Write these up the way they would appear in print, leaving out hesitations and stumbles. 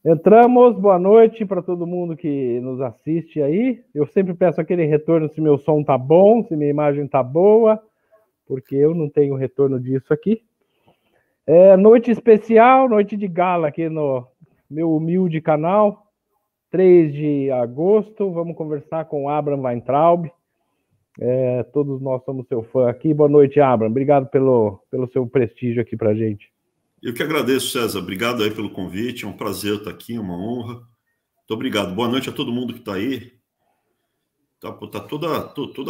Entramos, boa noite para todo mundo que nos assiste aí. Eu sempre peço aquele retorno se meu som tá bom, se minha imagem tá boa, porque eu não tenho retorno disso aqui. Noite especial, noite de gala aqui no meu humilde canal, 3 de agosto. Vamos conversar com o Abraham Weintraub. Todos nós somos seu fã aqui. Boa noite, Abraham. Obrigado pelo seu prestígio aqui para a gente. Eu que agradeço, César. Obrigado aí pelo convite. É um prazer estar aqui, é uma honra. Muito obrigado. Boa noite a todo mundo que está aí. Tá toda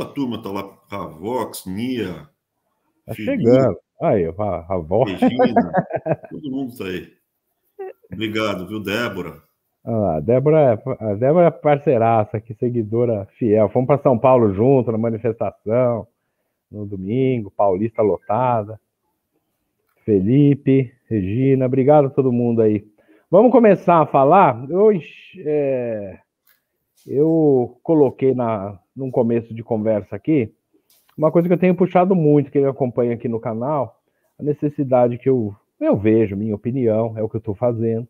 a turma está lá. Ravox, Nia, Tá Felipe, chegando. Aí, a avó. Regina. Todo mundo está aí. Obrigado, viu, Débora? A Débora é parceiraça aqui, seguidora fiel. Fomos para São Paulo junto na manifestação, no domingo, Paulista lotada. Felipe, Regina, obrigado a todo mundo aí. Vamos começar a falar. Eu coloquei num começo de conversa aqui uma coisa que eu tenho puxado muito, quem acompanha aqui no canal, a necessidade que eu vejo, minha opinião, é o que eu estou fazendo,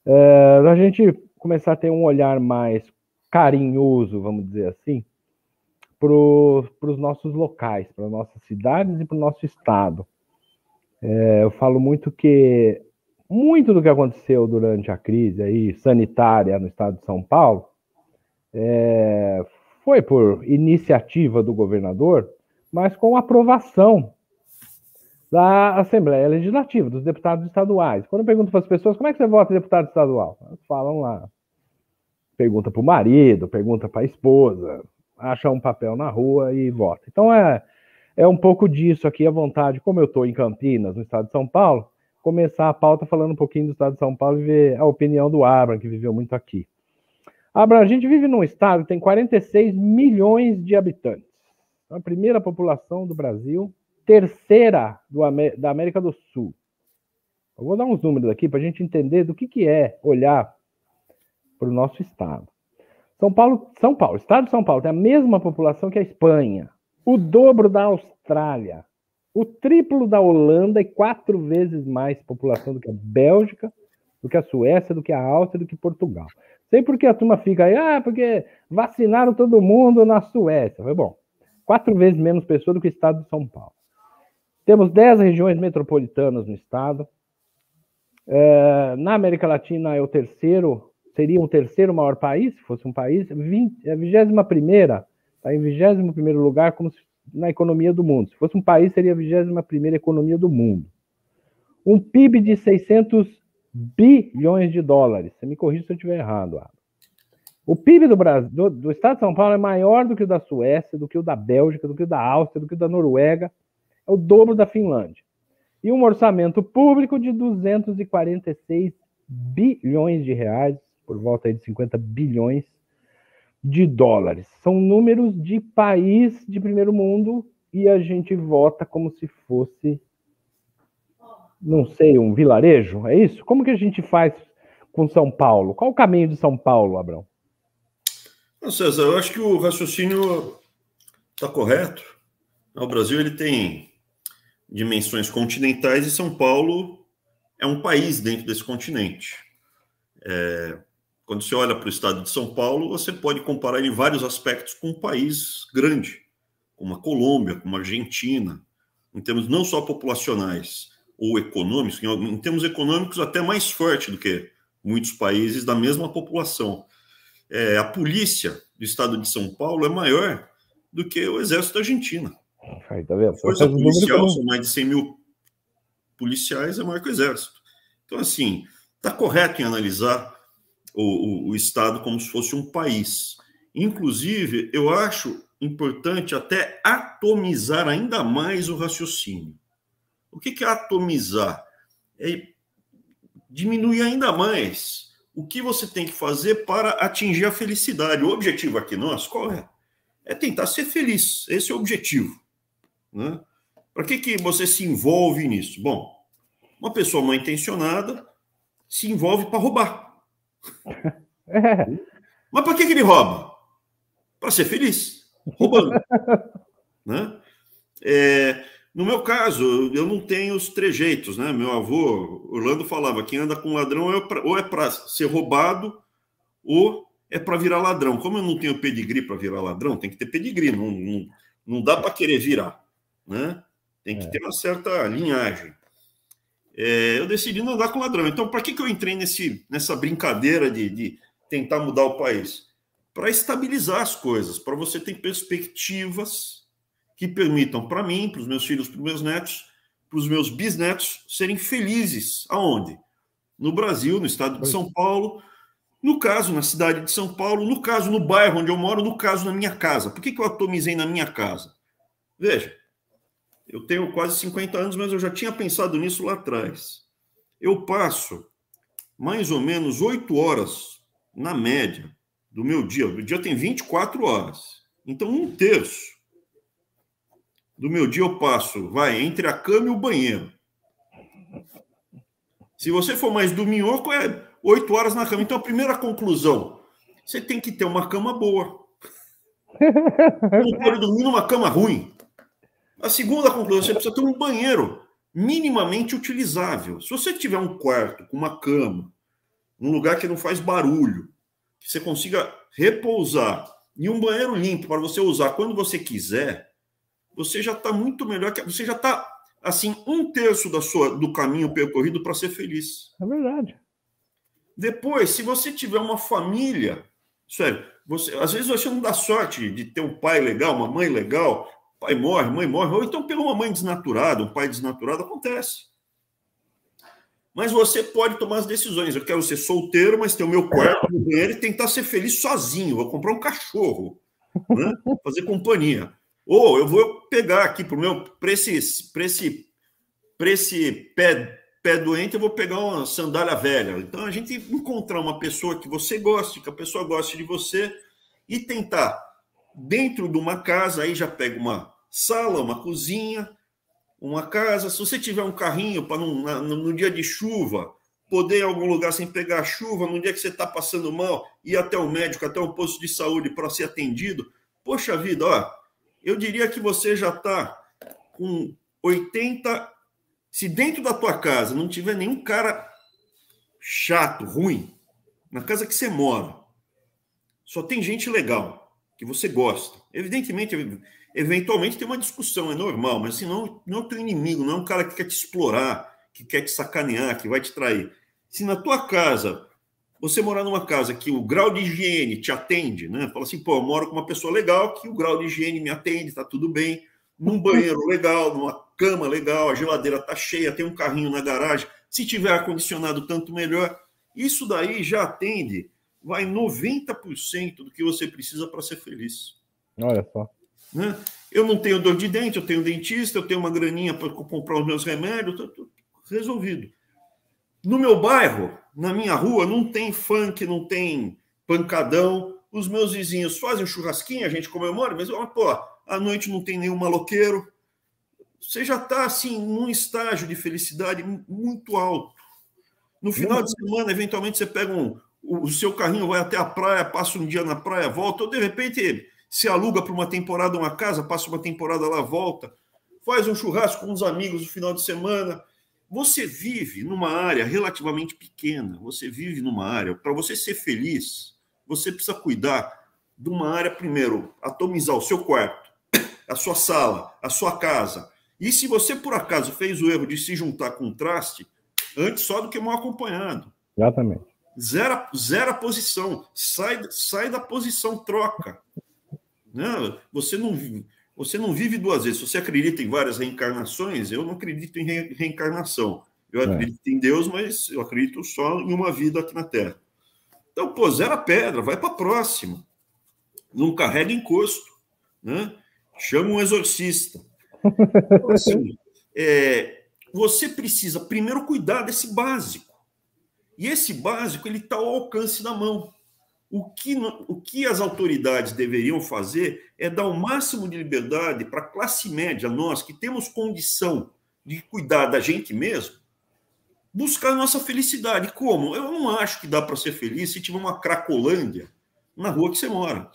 a gente começar a ter um olhar mais carinhoso, vamos dizer assim, para os nossos locais, para nossas cidades e para o nosso estado. Eu falo muito que muito do que aconteceu durante a crise aí, sanitária no estado de São Paulo foi por iniciativa do governador, mas com aprovação da Assembleia Legislativa, dos deputados estaduais. Quando eu pergunto para as pessoas como é que você vota em deputado estadual, elas falam lá, pergunta para o marido, pergunta para a esposa, acha um papel na rua e vota. Então é um pouco disso aqui, a vontade, como eu estou em Campinas, no estado de São Paulo, começar a pauta falando um pouquinho do estado de São Paulo e ver a opinião do Abraham, que viveu muito aqui. Abraham, a gente vive num estado que tem 46 milhões de habitantes. A primeira população do Brasil, terceira da América do Sul. Eu vou dar uns números aqui para a gente entender do que é olhar para o nosso estado. São Paulo, o estado de São Paulo tem a mesma população que a Espanha, o dobro da Austrália, o triplo da Holanda e 4 vezes mais população do que a Bélgica, do que a Suécia, do que a Áustria, do que Portugal. Sei porque a turma fica aí, porque vacinaram todo mundo na Suécia. Foi bom, 4 vezes menos pessoas do que o estado de São Paulo. Temos 10 regiões metropolitanas no estado. Na América Latina seria o terceiro maior país, se fosse um país, a 21ª, está em 21º lugar como na economia do mundo. Se fosse um país, seria a 21ª economia do mundo. Um PIB de 600 bilhões de dólares. Você me corrige se eu estiver errado. O PIB do Brasil, do estado de São Paulo é maior do que o da Suécia, do que o da Bélgica, do que o da Áustria, do que o da Noruega. É o dobro da Finlândia. E um orçamento público de 246 bilhões de reais, por volta aí de 50 bilhões de dólares. São números de país de primeiro mundo e a gente vota como se fosse, não sei, um vilarejo, é isso? Como que a gente faz com São Paulo? Qual o caminho de São Paulo, Abrão? Não, César, eu acho que o raciocínio está correto. O Brasil ele tem dimensões continentais e São Paulo é um país dentro desse continente. Quando você olha para o estado de São Paulo, você pode comparar em vários aspectos com um país grande, como a Colômbia, como a Argentina, em termos não só populacionais ou econômicos, em termos econômicos até mais forte do que muitos países da mesma população. A polícia do estado de São Paulo é maior do que o exército da Argentina. Aí, tá vendo? A força policial, são mais de 100 mil policiais, é maior que o exército. Então, assim, está correto em analisar o estado como se fosse um país. Inclusive, eu acho importante até atomizar ainda mais o raciocínio. O que é atomizar? É diminuir ainda mais o que você tem que fazer para atingir a felicidade. O objetivo aqui nosso, qual é? É tentar ser feliz. Esse é o objetivo. Né? Para que você se envolve nisso? Bom, uma pessoa mal intencionada se envolve para roubar. Mas para que ele rouba? Para ser feliz, roubando. Né? No meu caso, eu não tenho os trejeitos, né? Meu avô, Orlando, falava: quem anda com ladrão ou é para ser roubado ou é para virar ladrão. Como eu não tenho pedigree para virar ladrão, tem que ter pedigree, não dá para querer virar, né? Tem que ter uma certa linhagem. Eu decidi não andar com ladrão. Então, para que eu entrei nessa brincadeira de tentar mudar o país? Para estabilizar as coisas, para você ter perspectivas que permitam para mim, para os meus filhos, para os meus netos, para os meus bisnetos serem felizes. Aonde? No Brasil, no estado de São Paulo, no caso, na cidade de São Paulo, no caso, no bairro onde eu moro, no caso, na minha casa. Por que eu atomizei na minha casa? Veja, eu tenho quase 50 anos, mas eu já tinha pensado nisso lá atrás. Eu passo mais ou menos 8 horas, na média, do meu dia. O dia tem 24 horas. Então, 1/3 do meu dia eu passo, entre a cama e o banheiro. Se você for mais dorminhoco, é 8 horas na cama. Então, a primeira conclusão, você tem que ter uma cama boa. Não pode dormir numa cama ruim. A segunda conclusão, você precisa ter um banheiro minimamente utilizável. Se você tiver um quarto com uma cama, um lugar que não faz barulho, que você consiga repousar, e um banheiro limpo para você usar quando você quiser, você já está muito melhor, você já está, assim, 1/3 do caminho percorrido para ser feliz. É verdade. Depois, se você tiver uma família, sério, às vezes você não dá sorte de ter um pai legal, uma mãe legal, pai morre, mãe morre, ou então pela uma mãe desnaturada, um pai desnaturado, acontece. Mas você pode tomar as decisões. Eu quero ser solteiro, mas ter o meu quarto no banheiro e tentar ser feliz sozinho. Vou comprar um cachorro, né? Fazer companhia. Ou eu vou pegar aqui para esse pé doente, eu vou pegar uma sandália velha. Então, a gente encontrar uma pessoa que você goste, que a pessoa goste de você, e tentar, dentro de uma casa, aí já pega uma sala, uma cozinha, uma casa. Se você tiver um carrinho para no dia de chuva, poder ir a algum lugar sem pegar chuva, no dia que você está passando mal, ir até o médico, até um posto de saúde para ser atendido. Poxa vida, ó, eu diria que você já está com 80... Se dentro da tua casa não tiver nenhum cara chato, ruim, na casa que você mora, só tem gente legal, que você gosta. Evidentemente, eventualmente tem uma discussão, é normal, mas assim, não é o teu inimigo, não é um cara que quer te explorar, que quer te sacanear, que vai te trair. Se na tua casa, você morar numa casa que o grau de higiene te atende, né? Fala assim, pô, eu moro com uma pessoa legal, que o grau de higiene me atende, tá tudo bem, num banheiro legal, numa cama legal, a geladeira tá cheia, tem um carrinho na garagem, se tiver ar-condicionado, tanto melhor. Isso daí já atende, vai 90% do que você precisa para ser feliz. Olha só. Né? Eu não tenho dor de dente, eu tenho dentista, eu tenho uma graninha para comprar os meus remédios, tudo resolvido. No meu bairro, na minha rua, não tem funk, não tem pancadão. Os meus vizinhos fazem um churrasquinho, a gente comemora, mas, pô, à noite não tem nenhum maloqueiro. Você já está, assim, num estágio de felicidade muito alto. No final de semana, eventualmente, você pega o seu carrinho, vai até a praia, passa um dia na praia, volta, ou de repente se aluga para uma temporada uma casa, passa uma temporada lá, volta, faz um churrasco com uns amigos no final de semana. Você vive numa área relativamente pequena, você vive numa área, para você ser feliz, você precisa cuidar de uma área, primeiro, atomizar o seu quarto, a sua sala, a sua casa. E se você, por acaso, fez o erro de se juntar com um traste, antes só do que mal acompanhado. Exatamente. Zera a posição, sai da posição, troca. Não, você não vive duas vezes. Se você acredita em várias reencarnações, eu não acredito em reencarnação. Eu acredito em Deus, mas eu acredito só em uma vida aqui na Terra. Então, pô, zera a pedra, vai para a próxima. Não carrega encosto, né? Chama um exorcista. Então, assim, você precisa primeiro cuidar desse básico. E esse básico ele está ao alcance da mão. O que as autoridades deveriam fazer é dar o máximo de liberdade para a classe média, nós que temos condição de cuidar da gente mesmo, buscar a nossa felicidade. Como? Eu não acho que dá para ser feliz se tiver uma Cracolândia na rua que você mora.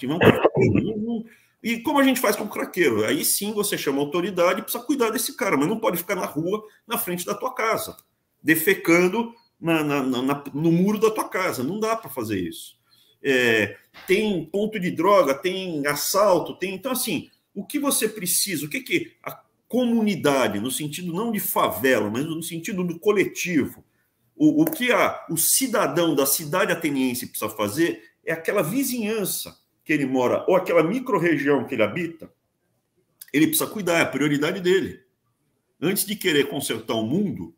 E como a gente faz com o craqueiro? Aí sim você chama a autoridade e precisa cuidar desse cara, mas não pode ficar na rua, na frente da tua casa, defecando no muro da tua casa. Não dá para fazer isso. Tem ponto de droga, tem assalto, tem. Então, assim, o que você precisa, o que a comunidade, no sentido não de favela, mas no sentido do coletivo, o que o cidadão da cidade ateniense precisa fazer é aquela vizinhança que ele mora, ou aquela micro-região que ele habita, ele precisa cuidar, é a prioridade dele. Antes de querer consertar o mundo,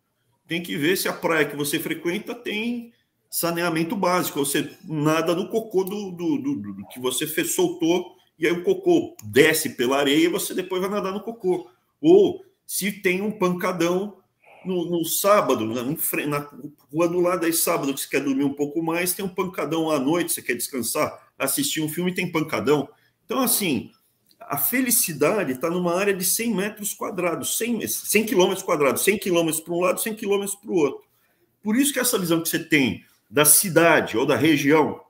tem que ver se a praia que você frequenta tem saneamento básico, você nada no cocô do que você soltou, e aí o cocô desce pela areia e você depois vai nadar no cocô. Ou se tem um pancadão no sábado, na rua do lado, aí sábado que você quer dormir um pouco mais, tem um pancadão à noite, você quer descansar, assistir um filme, tem pancadão. Então, assim, a felicidade está numa área de 100 metros quadrados, 100 quilômetros quadrados, 100 quilômetros para um lado, 100 quilômetros para o outro. Por isso que essa visão que você tem da cidade ou da região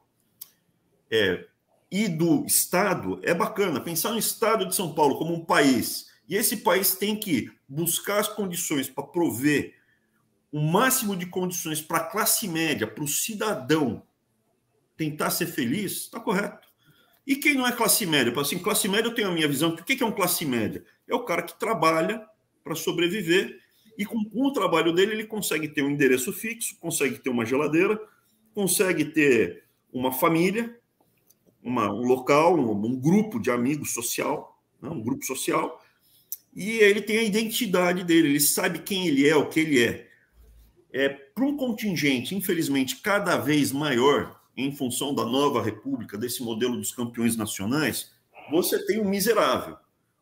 e do estado é bacana. Pensar no estado de São Paulo como um país, e esse país tem que buscar as condições para prover o máximo de condições para a classe média, para o cidadão tentar ser feliz, está correto. E quem não é classe média? Assim, classe média eu tenho a minha visão. O que é um classe média? É o cara que trabalha para sobreviver e com o trabalho dele ele consegue ter um endereço fixo, consegue ter uma geladeira, consegue ter uma família, um local, um grupo de amigos social, né? Um grupo social, e ele tem a identidade dele, ele sabe quem ele é, o que ele é. Para um contingente, infelizmente, cada vez maior, em função da nova república, desse modelo dos campeões nacionais, você tem um miserável.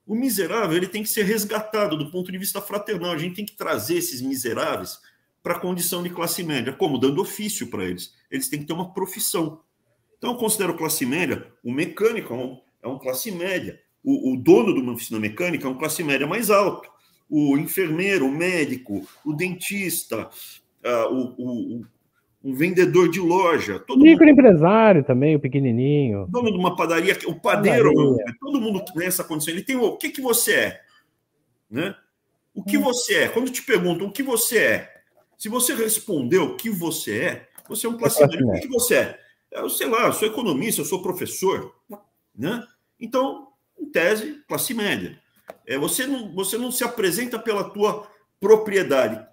O miserável ele tem que ser resgatado do ponto de vista fraternal. A gente tem que trazer esses miseráveis para a condição de classe média. Como? Dando ofício para eles. Eles têm que ter uma profissão. Então, eu considero classe média, o mecânico é um classe média. O dono de uma oficina mecânica é um classe média mais alto. O enfermeiro, o médico, o dentista, um vendedor de loja. Microempresário também, o pequenininho. Dono de uma padaria, o padeiro, todo mundo nessa condição. Ele tem o que você é? Né? O que você é? Quando te perguntam o que você é, se você respondeu o que você é um classe média. O que você é? Eu sei lá, eu sou economista, eu sou professor. Né? Então, em tese, classe média. Você não se apresenta pela tua propriedade.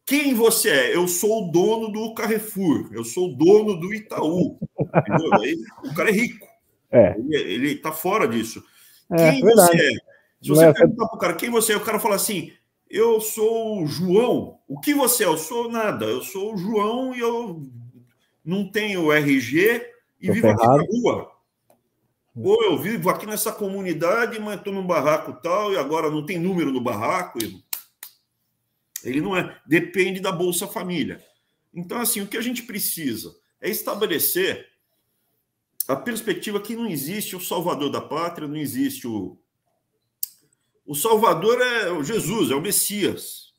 Quem você é? Eu sou o dono do Carrefour, eu sou o dono do Itaú. Aí, o cara é rico. Ele está fora disso. Quem você é? Se você perguntar para o cara quem você é, o cara fala assim: eu sou o João. O que você é? Eu sou nada. Eu sou o João e eu não tenho RG e vivo aqui na rua. Ou eu vivo aqui nessa comunidade, mas estou num barraco tal, e agora não tem número no barraco. Ele não é. Depende da Bolsa Família. Então, assim, o que a gente precisa é estabelecer a perspectiva que não existe o salvador da pátria, não existe o salvador é o Jesus, é o Messias.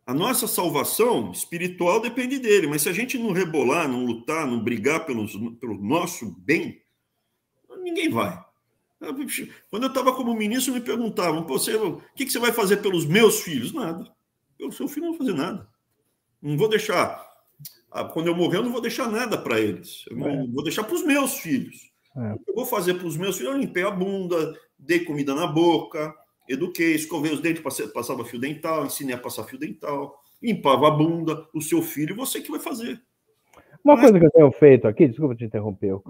A nossa salvação espiritual depende dele, mas se a gente não rebolar, não lutar, não brigar pelo nosso bem, ninguém vai. Quando eu estava como ministro, me perguntavam: o que você vai fazer pelos meus filhos? Nada. Pelo seu filho, não vou fazer nada. Não vou deixar. Quando eu morrer, eu não vou deixar nada para eles. Eu vou deixar para os meus filhos. O que eu vou fazer para os meus filhos? Eu limpei a bunda, dei comida na boca, eduquei, escovei os dentes, passava fio dental, ensinei a passar fio dental, limpava a bunda. O seu filho, você que vai fazer. Uma coisa que eu tenho feito aqui, desculpa te interromper, eu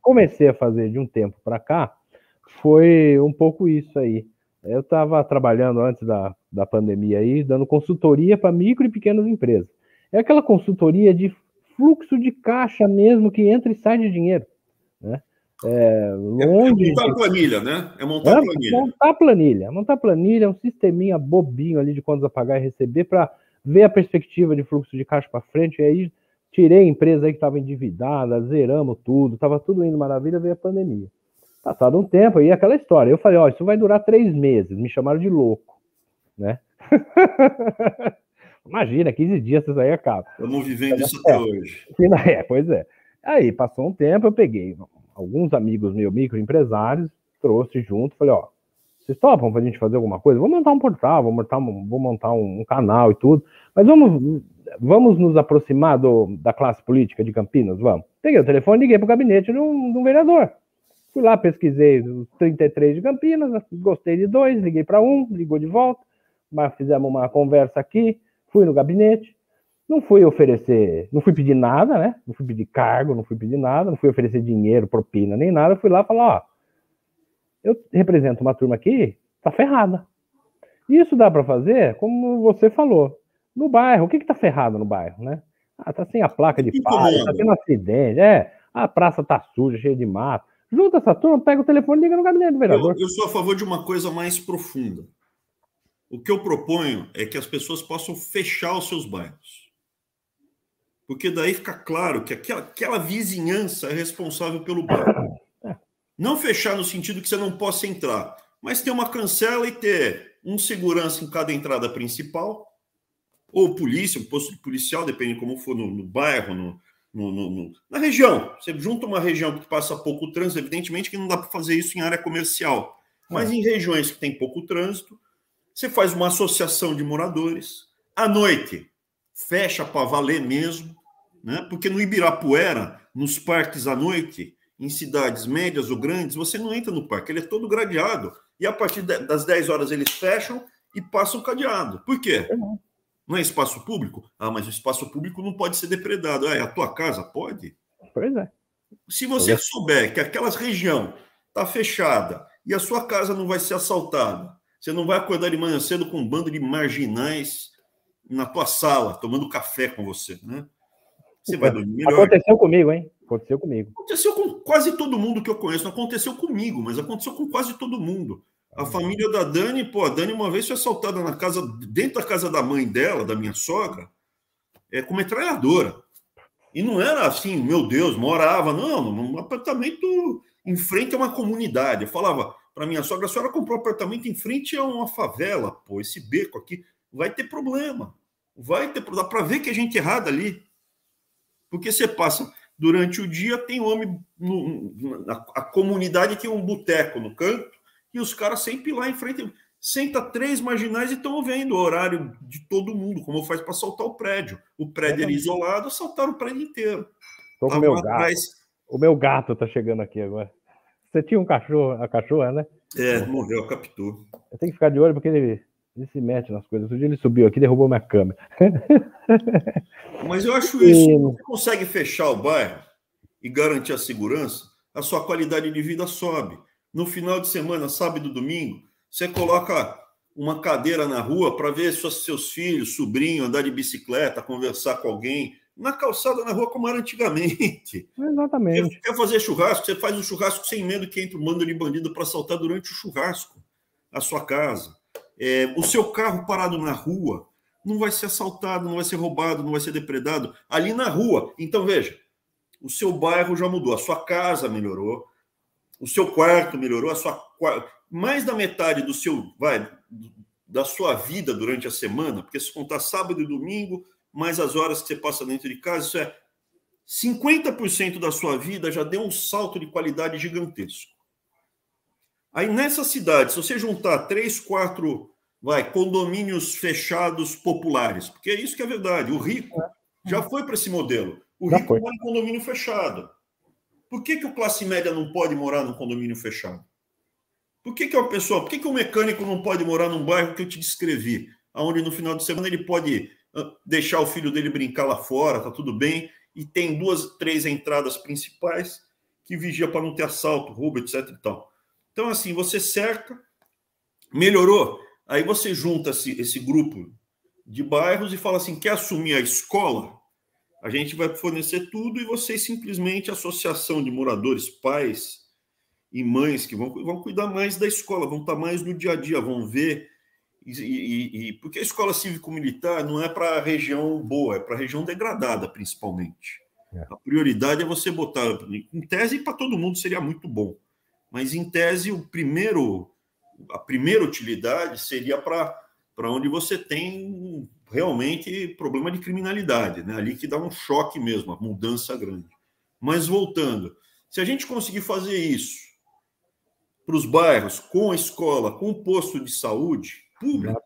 comecei a fazer de um tempo para cá, foi um pouco isso aí. Eu estava trabalhando antes da pandemia aí, dando consultoria para micro e pequenas empresas. É aquela consultoria de fluxo de caixa mesmo, que entra e sai de dinheiro. Né? Montar planilha, né? Montar planilha. Montar planilha é um sisteminha bobinho ali de contas a pagar e receber para ver a perspectiva de fluxo de caixa para frente. E aí tirei a empresa aí que estava endividada, zeramos tudo, estava tudo indo maravilha, veio a pandemia. Passado um tempo, aí aquela história. Eu falei, isso vai durar 3 meses. Me chamaram de louco, né? Imagina, 15 dias isso aí acaba. Estamos vivendo isso até hoje. Pois é. Aí, passou um tempo, eu peguei alguns amigos meus, microempresários, trouxe junto, falei, ó, vocês topam pra gente fazer alguma coisa? Vou montar um portal, vou montar um canal e tudo, mas vamos nos aproximar da classe política de Campinas? Vamos. Peguei o telefone, liguei pro gabinete de um vereador. Fui lá, pesquisei os 33 de Campinas, gostei de 2, liguei para um, ligou de volta, mas fizemos uma conversa aqui, fui no gabinete, não fui oferecer, não fui pedir nada, né? Não fui pedir cargo, não fui pedir nada, não fui oferecer dinheiro, propina, nem nada. Fui lá e falar, ó, eu represento uma turma aqui, tá ferrada. Isso dá para fazer, como você falou, no bairro. O que tá ferrado no bairro, né? Ah, tá sem a placa de palha, tá tendo acidente, a praça tá suja, cheia de mato. Junta essa turma, pega o telefone e liga no gabinete do vereador. Eu sou a favor de uma coisa mais profunda. O que eu proponho é que as pessoas possam fechar os seus bairros. Porque daí fica claro que aquela vizinhança é responsável pelo bairro. Não fechar no sentido que você não possa entrar, mas ter uma cancela e ter um segurança em cada entrada principal, ou polícia, um posto policial, depende de como for no bairro, na região. Você junta uma região que passa pouco trânsito, evidentemente que não dá para fazer isso em área comercial, mas em regiões que tem pouco trânsito, você faz uma associação de moradores. À noite, fecha para valer mesmo, né? Porque no Ibirapuera, nos parques à noite, em cidades médias ou grandes, você não entra no parque, ele é todo gradeado. E a partir das 10 horas eles fecham e passam cadeado. Por quê? Não é espaço público? Ah, mas o espaço público não pode ser depredado. Ah, é a tua casa? Pode? Pois é. Se você souber que aquela região está fechada e a sua casa não vai ser assaltada, você não vai acordar de manhã cedo com um bando de marginais na tua sala, tomando café com você, né? Você vai dormir melhor. Aconteceu comigo, hein? Aconteceu comigo. Aconteceu com quase todo mundo que eu conheço. Não aconteceu comigo, mas aconteceu com quase todo mundo. A família da Dani, a Dani uma vez foi assaltada na casa, dentro da casa da mãe dela, da minha sogra, com metralhadora. E não era assim, meu Deus, morava, não, num apartamento em frente a uma comunidade. Eu falava para minha sogra, a senhora comprou um apartamento em frente a uma favela, pô, esse beco aqui, vai ter problema. Dá para ver que é gente errada ali. Porque você passa durante o dia, tem homem, a comunidade tem um boteco no canto, e os caras sempre lá em frente, senta 3 marginais e estão vendo o horário de todo mundo, como faz para assaltar o prédio. O prédio era isolado, assaltaram o prédio inteiro. Tô com o meu gato. O meu gato tá chegando aqui agora. Você tinha um cachorro, a cachorra, né? Morreu, captou. Eu tenho que ficar de olho porque ele se mete nas coisas. Um dia ele subiu aqui e derrubou minha câmera. Mas eu acho isso. Se você consegue fechar o bairro e garantir a segurança, a sua qualidade de vida sobe. No final de semana, sábado e domingo, você coloca uma cadeira na rua para ver seus filhos, sobrinho, andar de bicicleta, conversar com alguém, na calçada, na rua, como era antigamente. Exatamente. Você quer fazer churrasco, você faz um churrasco sem medo que entre um bando de bandido para assaltar durante o churrasco a sua casa. O seu carro parado na rua não vai ser assaltado, não vai ser roubado, não vai ser depredado ali na rua. Então, veja, o seu bairro já mudou, a sua casa melhorou, o seu quarto melhorou, mais da metade da sua vida durante a semana, porque se contar sábado e domingo, mais as horas que você passa dentro de casa, isso é 50% da sua vida já deu um salto de qualidade gigantesco. Aí nessa cidade, se você juntar 3, 4 condomínios fechados populares, porque é isso que é verdade, o rico já foi para esse modelo. O rico mora em condomínio fechado. Por que o classe média não pode morar num condomínio fechado? Por que o mecânico não pode morar num bairro que eu te descrevi, onde no final de semana ele pode deixar o filho dele brincar lá fora, tá tudo bem, e tem 2, 3 entradas principais que vigia para não ter assalto, roubo, etc. e tal. Então, assim, você cerca, melhorou, aí você junta esse grupo de bairros e fala assim, quer assumir a escola? A gente vai fornecer tudo e vocês simplesmente, associação de moradores, pais e mães que vão cuidar mais da escola, vão estar mais no dia a dia, vão ver. Porque a escola cívico-militar não é para a região boa, é para a região degradada, principalmente. A prioridade é você botar, em tese, para todo mundo seria muito bom. Mas, em tese, a primeira utilidade seria para onde você tem realmente problema de criminalidade, né? Ali que dá um choque mesmo, a mudança grande. Mas, voltando, se a gente conseguir fazer isso, para os bairros, com a escola, com o posto de saúde público,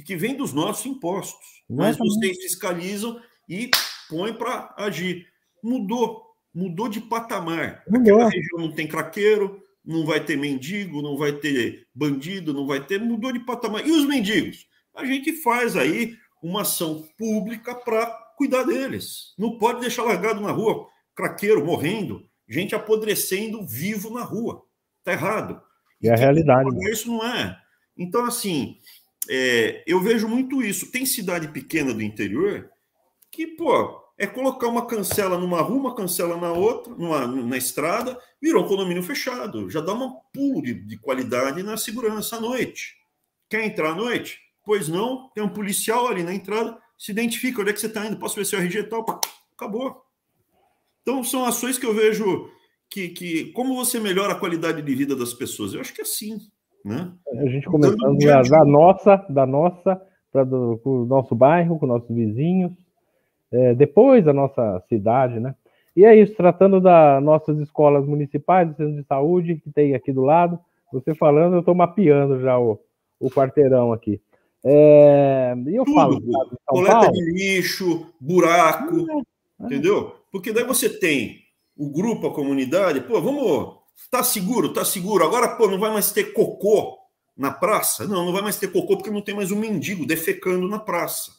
que vem dos nossos impostos. Mas vocês fiscalizam e põem para agir. Mudou de patamar. Aquela região não tem craqueiro, não vai ter mendigo, não vai ter bandido, não vai ter... Mudou de patamar. E os mendigos? A gente faz aí uma ação pública para cuidar deles. Não pode deixar largado na rua, craqueiro morrendo, gente apodrecendo vivo na rua. Está errado. E a realidade. Isso não é. Então, assim, eu vejo muito isso. Tem cidade pequena do interior que, pô, é colocar uma cancela numa rua, uma cancela na outra, na estrada, virou um condomínio fechado. Já dá um pulo de qualidade na segurança à noite. Quer entrar à noite? Pois não, tem um policial ali na entrada, se identifica, onde é que você está indo, posso ver seu RG e tal, pá, acabou. Então, são ações que eu vejo que como você melhora a qualidade de vida das pessoas? Eu acho que é assim, né? A gente começando da nossa para o nosso bairro, com nossos vizinhos, depois a nossa cidade, né? E é isso, tratando das nossas escolas municipais, do centro de saúde, que tem aqui do lado. Você falando, eu estou mapeando já o quarteirão aqui. E eu falo, coleta de lixo, buraco, entendeu? Porque daí você tem o grupo, a comunidade, pô, vamos, tá seguro, tá seguro. Agora, pô, não vai mais ter cocô na praça? Não vai mais ter cocô porque não tem mais um mendigo defecando na praça.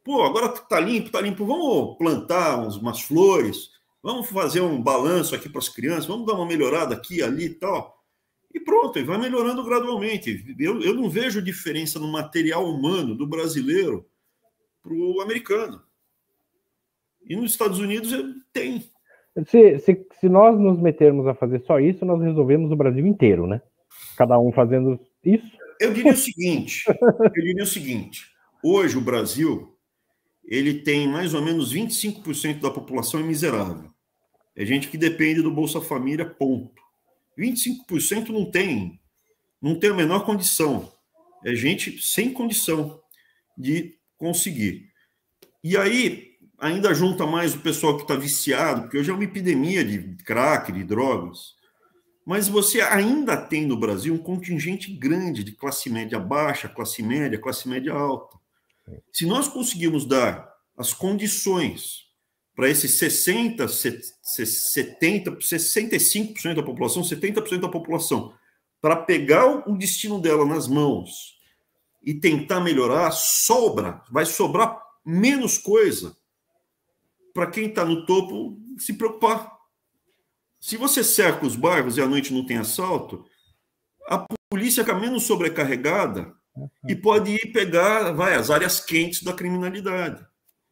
Pô, agora tá limpo, vamos plantar umas flores, vamos fazer um balanço aqui para as crianças, vamos dar uma melhorada aqui, ali e tal. E pronto, e vai melhorando gradualmente. Eu não vejo diferença no material humano do brasileiro para o americano. E nos Estados Unidos tem. Se nós nos metermos a fazer só isso, nós resolvemos o Brasil inteiro, né? Cada um fazendo isso. Eu diria o seguinte, hoje o Brasil, ele tem mais ou menos 25% da população é miserável. É gente que depende do Bolsa Família, ponto. 25% não tem a menor condição. É gente sem condição de conseguir. E aí, ainda junta mais o pessoal que está viciado, porque hoje é uma epidemia de crack, de drogas. Mas você ainda tem no Brasil um contingente grande de classe média baixa, classe média alta. Se nós conseguirmos dar as condições para esses 60, 70, 65% da população, 70% da população, para pegar o destino dela nas mãos e tentar melhorar, vai sobrar menos coisa para quem está no topo se preocupar. Se você cerca os bairros e à noite não tem assalto, a polícia fica menos sobrecarregada e pode ir pegar as áreas quentes da criminalidade.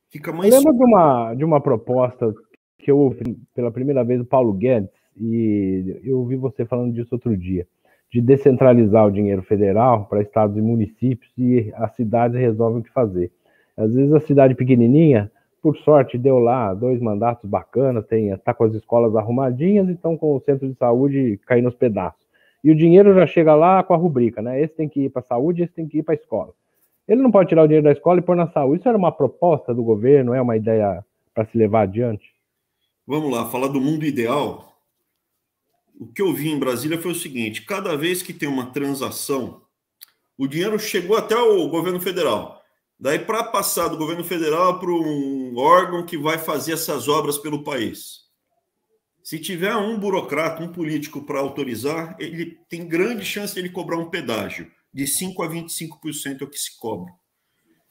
Fica mais... Eu lembro de uma proposta que eu ouvi pela primeira vez do Paulo Guedes, e eu ouvi você falando disso outro dia, de descentralizar o dinheiro federal para estados e municípios e as cidades resolvem o que fazer. Às vezes a cidade pequenininha, por sorte, deu lá 2 mandatos bacanas, está com as escolas arrumadinhas e estão com o centro de saúde caindo aos pedaços. E o dinheiro já chega lá com a rubrica, né? Esse tem que ir para a saúde, esse tem que ir para a escola. Ele não pode tirar o dinheiro da escola e pôr na saúde. Isso era uma proposta do governo, é uma ideia para se levar adiante? Vamos lá, falar do mundo ideal. O que eu vi em Brasília foi o seguinte, cada vez que tem uma transação, o dinheiro chegou até o governo federal. Daí, para passar do governo federal para um órgão que vai fazer essas obras pelo país. Se tiver um burocrata, um político para autorizar, ele tem grande chance de ele cobrar um pedágio. De 5% a 25% é o que se cobra.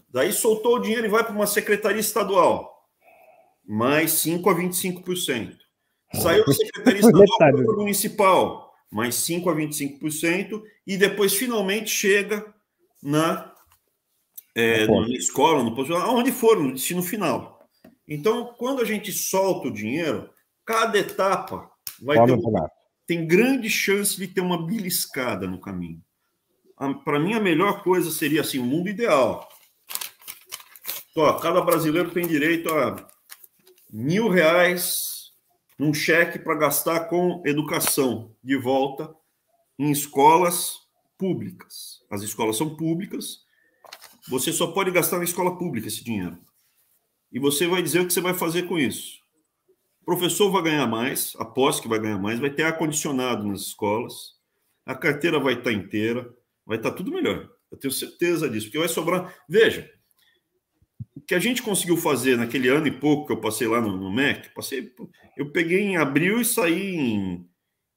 Daí soltou o dinheiro e vai para uma secretaria estadual. Mais 5% a 25%. Saiu da secretaria estadual para o municipal. Mais 5% a 25%. E depois finalmente chega na escola, no posto, aonde for, no destino final. Então, quando a gente solta o dinheiro, cada etapa tem grande chance de ter uma beliscada no caminho. Para mim, a melhor coisa seria assim, o mundo ideal. Cada brasileiro tem direito a R$1.000 num cheque para gastar com educação de volta em escolas públicas. As escolas são públicas, você só pode gastar na escola pública esse dinheiro. E você vai dizer o que você vai fazer com isso. O professor vai ganhar mais, aposto que vai ganhar mais, vai ter ar-condicionado nas escolas, a carteira vai estar inteira, vai estar tudo melhor. Eu tenho certeza disso, porque vai sobrar. Veja, o que a gente conseguiu fazer naquele ano e pouco que eu passei lá no MEC, eu peguei em abril e saí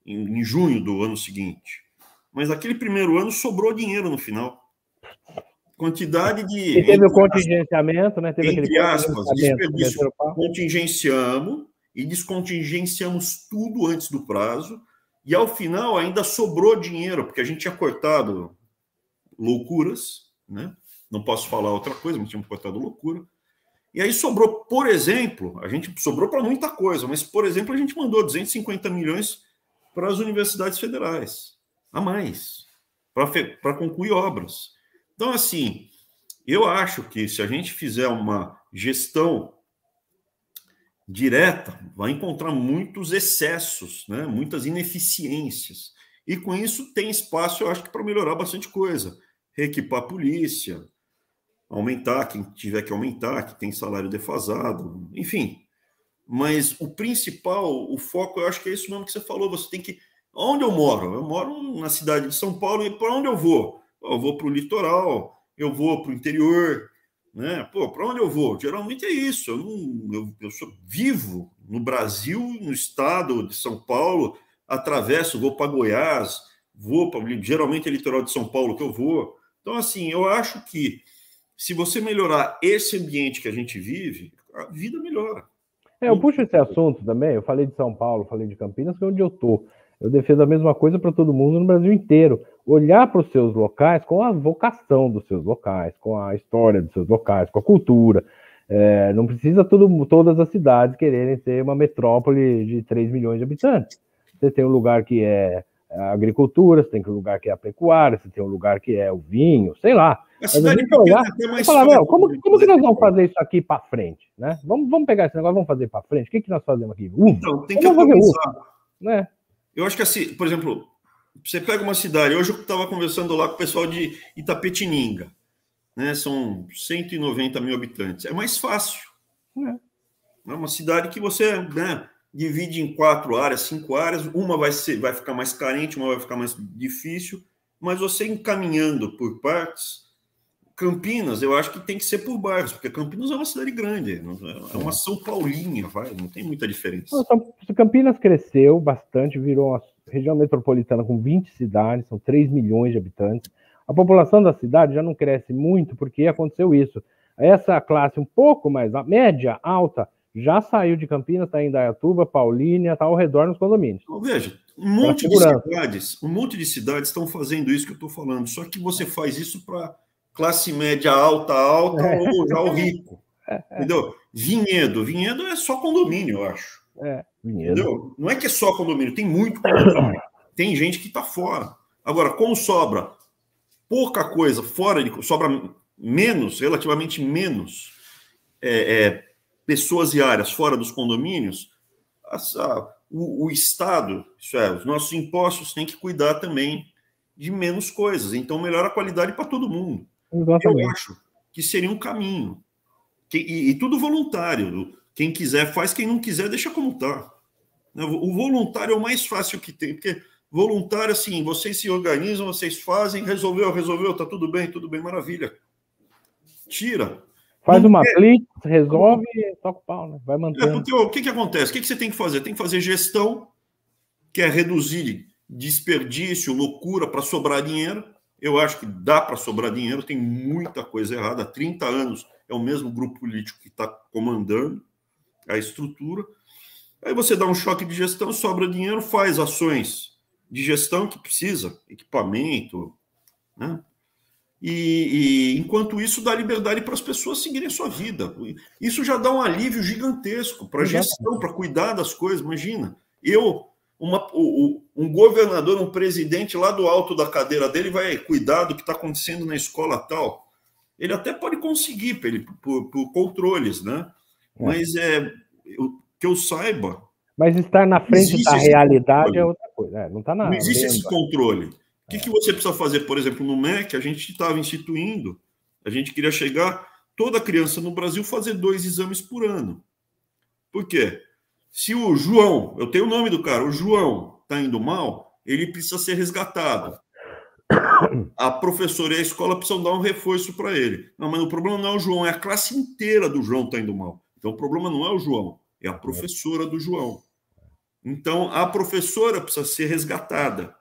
em junho do ano seguinte. Mas aquele primeiro ano sobrou dinheiro no final. Quantidade de. E teve o contingenciamento, né? Teve entre aspas, desperdício. Contingenciamos e descontingenciamos tudo antes do prazo. E ao final ainda sobrou dinheiro, porque a gente tinha cortado loucuras, né? Não posso falar outra coisa, mas tínhamos cortado loucura. E aí sobrou, por exemplo, a gente sobrou para muita coisa, mas, por exemplo, a gente mandou 250 milhões para as universidades federais, a mais, para concluir obras. Então, assim, eu acho que se a gente fizer uma gestão direta, vai encontrar muitos excessos, né? Muitas ineficiências. E com isso tem espaço, eu acho que para melhorar bastante coisa. Reequipar a polícia, aumentar quem tiver que aumentar, que tem salário defasado, enfim. Mas o principal, o foco, eu acho que é isso mesmo que você falou. Você tem que... Onde eu moro? Eu moro na cidade de São Paulo, e para onde eu vou? Eu vou para o litoral, eu vou para o interior, né? Pô, para onde eu vou? Geralmente é isso. Eu sou vivo no Brasil, no estado de São Paulo, atravesso, vou para Goiás, vou para... Geralmente é litoral de São Paulo que eu vou. Então, assim, eu acho que se você melhorar esse ambiente que a gente vive, a vida melhora. Eu puxo esse assunto também, eu falei de São Paulo, falei de Campinas, que é onde eu tô. Eu defendo a mesma coisa para todo mundo no Brasil inteiro. Olhar para os seus locais com a vocação dos seus locais, com a história dos seus locais, com a cultura. Não precisa todas as cidades quererem ser uma metrópole de 3 milhões de habitantes. Você tem um lugar que é a agricultura, você tem um lugar que é a pecuária, você tem um lugar que é o vinho, sei lá. Mas a gente olhar e falar, como que nós vamos fazer isso aqui para frente? Né? Vamos pegar esse negócio, vamos fazer para frente. O que nós fazemos aqui? Então, tem que avançar. Né? Eu acho que assim, por exemplo, você pega uma cidade, hoje eu estava conversando lá com o pessoal de Itapetininga, né? São 190 mil habitantes. É mais fácil. É uma cidade que você, né, divide em 4 áreas, 5 áreas, uma vai ficar mais carente, uma vai ficar mais difícil, mas você encaminhando por partes. Campinas, eu acho que tem que ser por bairros, porque Campinas é uma cidade grande, é uma São Paulinha, não tem muita diferença. Campinas cresceu bastante, virou uma região metropolitana com 20 cidades, são 3 milhões de habitantes. A população da cidade já não cresce muito porque aconteceu isso. Essa classe um pouco mais, a média, alta, já saiu de Campinas, está em Indaiatuba, Paulínia, está ao redor nos condomínios. Então, veja, um monte de cidades estão fazendo isso que eu estou falando, só que você faz isso para classe média alta, ou já o rico. Entendeu? Vinhedo é só condomínio, eu acho. Entendeu? Não é que é só condomínio, tem muito condomínio. Tem gente que está fora. Agora, como sobra pouca coisa fora, sobra menos, relativamente menos pessoas e áreas fora dos condomínios, o Estado, isso é, os nossos impostos têm que cuidar também de menos coisas. Então, melhora a qualidade para todo mundo. Exatamente. Eu acho que seria um caminho. E tudo voluntário. Quem quiser faz, quem não quiser deixa como está. O voluntário é o mais fácil que tem, porque voluntário, assim, vocês se organizam, vocês fazem, resolveu, tá tudo bem, maravilha. Tira. Faz uma blitz, resolve e toca o pau, né? Vai mantendo. Porque o que acontece? O que você tem que fazer? Tem que fazer gestão, que é reduzir desperdício, loucura para sobrar dinheiro. Eu acho que dá para sobrar dinheiro, tem muita coisa errada. Há 30 anos é o mesmo grupo político que está comandando a estrutura. Aí você dá um choque de gestão, sobra dinheiro, faz ações de gestão que precisa, equipamento, né? E enquanto isso, dá liberdade para as pessoas seguirem a sua vida. Isso já dá um alívio gigantesco para a gestão, para cuidar das coisas. Imagina, um governador, um presidente lá do alto da cadeira dele vai cuidar do que está acontecendo na escola tal. Ele até pode conseguir por controles, né? Mas que eu saiba. Mas estar na frente da realidade é outra coisa. Não existe esse controle. O que você precisa fazer, por exemplo, no MEC? A gente estava instituindo, a gente queria chegar, toda criança no Brasil fazer 2 exames por ano. Por quê? Se o João, eu tenho o nome do cara, o João está indo mal, ele precisa ser resgatado. A professora e a escola precisam dar um reforço para ele. Não, mas o problema não é o João, é a classe inteira do João está indo mal. Então, o problema não é o João, é a professora do João. Então, a professora precisa ser resgatada.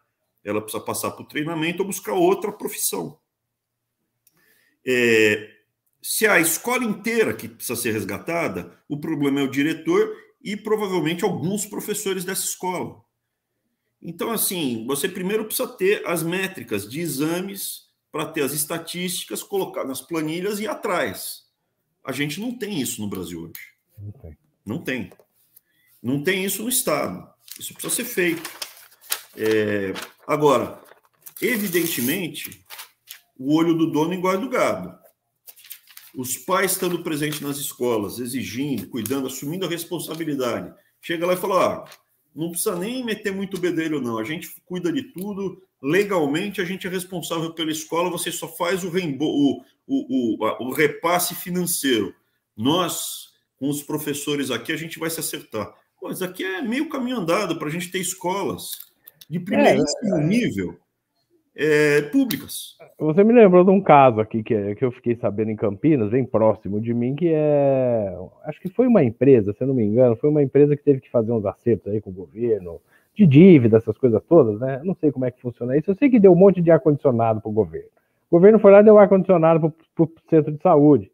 Ela precisa passar por treinamento ou buscar outra profissão. Se a escola inteira que precisa ser resgatada, o problema é o diretor e provavelmente alguns professores dessa escola. Então, assim, você primeiro precisa ter as métricas de exames para ter as estatísticas, colocar nas planilhas e ir atrás. A gente não tem isso no Brasil hoje. Não tem. Não tem isso no Estado. Isso precisa ser feito. Agora, evidentemente, o olho do dono engorda o gado. Os pais estando presentes nas escolas, exigindo, cuidando, assumindo a responsabilidade. Chega lá e fala, não precisa nem meter muito bedelho, não. A gente cuida de tudo. Legalmente, a gente é responsável pela escola, você só faz o repasse financeiro. Nós, com os professores aqui, a gente vai se acertar. Mas aqui é meio caminho andado para a gente ter escolas de primeiríssimo nível públicas. Você me lembrou de um caso aqui que eu fiquei sabendo em Campinas, bem próximo de mim, que acho que foi uma empresa, se eu não me engano, foi uma empresa que teve que fazer uns acertos aí com o governo, de dívida, essas coisas todas, né? Não sei como é que funciona isso. Eu sei que deu um monte de ar-condicionado para o governo. O governo foi lá e deu ar-condicionado para o centro de saúde.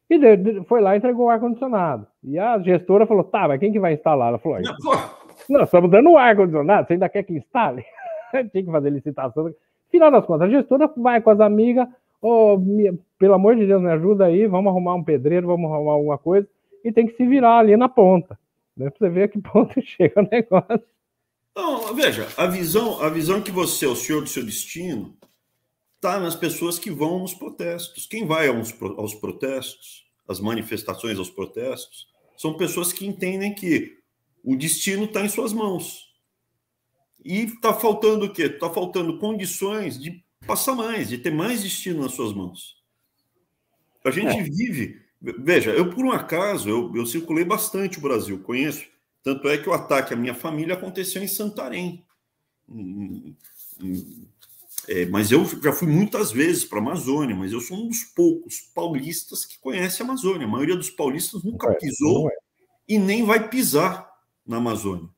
E foi lá e entregou o ar-condicionado. E a gestora falou, tá, mas quem que vai instalar? Ela falou, nós estamos dando o ar-condicionado, você ainda quer que instale? Tinha que fazer licitação. Final das contas, a gestora vai com as amigas, pelo amor de Deus, me ajuda aí, vamos arrumar um pedreiro, vamos arrumar alguma coisa, e tem que se virar ali na ponta, né, para você ver a que ponto chega o negócio. Então, veja, a visão que você é o senhor do seu destino está nas pessoas que vão nos protestos. Quem vai aos protestos, às manifestações, aos protestos, são pessoas que entendem que o destino está em suas mãos. E está faltando o quê? Está faltando condições de passar mais, de ter mais destino nas suas mãos. A gente vive... Veja, eu, por um acaso, eu circulei bastante o Brasil, conheço. Tanto é que o ataque à minha família aconteceu em Santarém. Mas eu já fui muitas vezes para a Amazônia, mas eu sou um dos poucos paulistas que conhece a Amazônia. A maioria dos paulistas nunca pisou e nem vai pisar na Amazônia.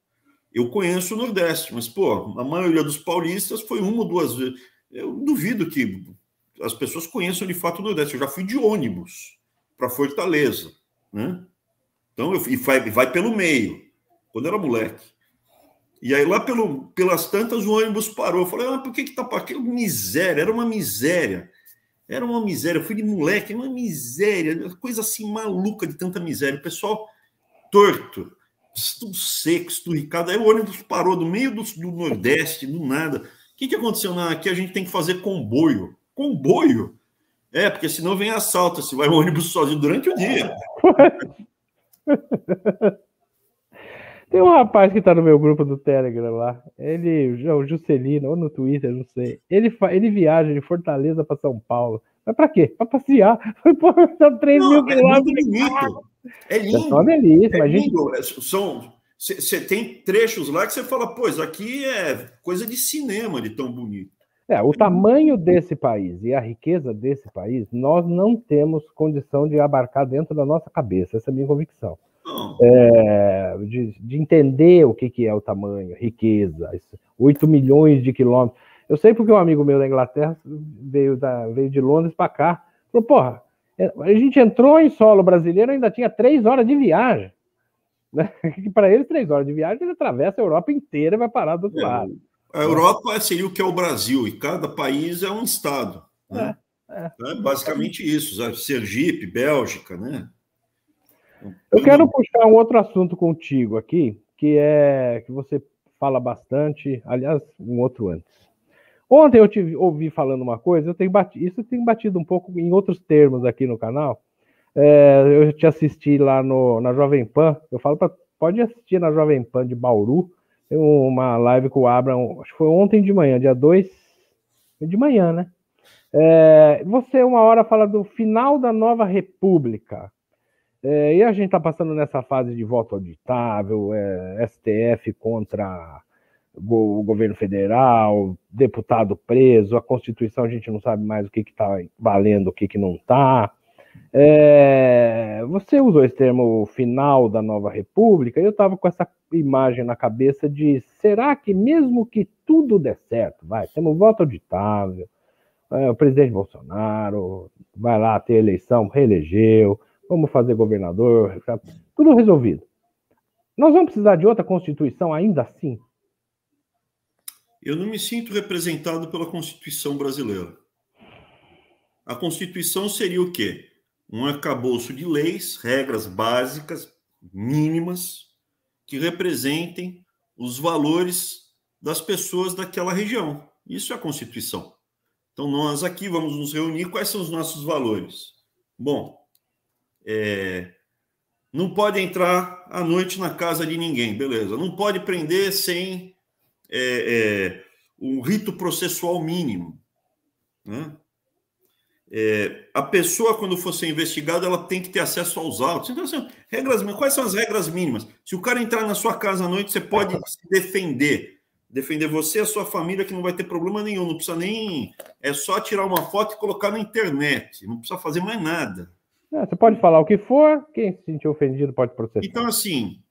Eu conheço o Nordeste, mas, a maioria dos paulistas foi uma ou duas vezes. Eu duvido que as pessoas conheçam de fato o Nordeste. Eu já fui de ônibus para Fortaleza, né? Então, vai pelo meio, quando eu era moleque. E aí, lá pelas tantas, o ônibus parou. Eu falei, por que tá parado? Aquela miséria, era uma miséria. Era uma miséria. Eu fui de moleque, uma miséria, coisa assim maluca de tanta miséria. O pessoal torto. Tudo seco, esturricado. Aí o ônibus parou no meio do Nordeste, do nada. O que aconteceu? Aqui a gente tem que fazer comboio. Comboio? Porque senão vem assalto. Se vai o ônibus sozinho durante o dia. Tem um rapaz que tá no meu grupo do Telegram lá. O Juscelino, ou no Twitter, não sei. Ele viaja de Fortaleza para São Paulo. Mas pra quê? Pra passear. Pô, são 3 mil quilômetros. É muito bonito. É lindo. É só delícia, é lindo. Você tem trechos lá que você fala, isso aqui é coisa de cinema de tão bonito. O tamanho desse país e a riqueza desse país, nós não temos condição de abarcar dentro da nossa cabeça. Essa é a minha convicção. De entender o que é o tamanho, riqueza, 8 milhões de quilômetros. Eu sei porque um amigo meu da Inglaterra veio de Londres para cá. Falou, a gente entrou em solo brasileiro, ainda tinha 3 horas de viagem. Né? Para ele, 3 horas de viagem, ele atravessa a Europa inteira e vai parar do outro lado. A Europa seria o que é o Brasil, e cada país é um estado. Né? É basicamente isso. Sergipe, Bélgica, né? Eu quero puxar um outro assunto contigo aqui, que você fala bastante, aliás, um outro antes. Ontem eu te ouvi falando uma coisa, isso tem batido um pouco em outros termos aqui no canal. Eu te assisti lá na Jovem Pan, eu falo pode assistir na Jovem Pan de Bauru, tem uma live com o Abraham, acho que foi ontem de manhã, dia 2 de manhã, né? Você uma hora fala do final da nova república. E a gente está passando nessa fase de voto auditável, STF contra o governo federal, deputado preso, a Constituição a gente não sabe mais o que está valendo, o que não está. Você usou esse termo final da nova república, e eu estava com essa imagem na cabeça de, será que mesmo que tudo der certo, temos voto auditável, o presidente Bolsonaro vai lá ter eleição, reelegeu, vamos fazer governador, tudo resolvido. Nós vamos precisar de outra Constituição ainda assim? Eu não me sinto representado pela Constituição brasileira. A Constituição seria o quê? Um arcabouço de leis, regras básicas, mínimas, que representem os valores das pessoas daquela região. Isso é a Constituição. Então, nós aqui vamos nos reunir. Quais são os nossos valores? Bom, não pode entrar à noite na casa de ninguém, beleza. Não pode prender sem um rito processual mínimo, né? A pessoa, quando for ser investigada, ela tem que ter acesso aos autos. Então, assim, quais são as regras mínimas? Se o cara entrar na sua casa à noite, você pode se defender. Defender você e a sua família, que não vai ter problema nenhum. Não precisa nem... É só tirar uma foto e colocar na internet. Não precisa fazer mais nada. Você pode falar o que for, quem se sentir ofendido pode processar. Então, assim,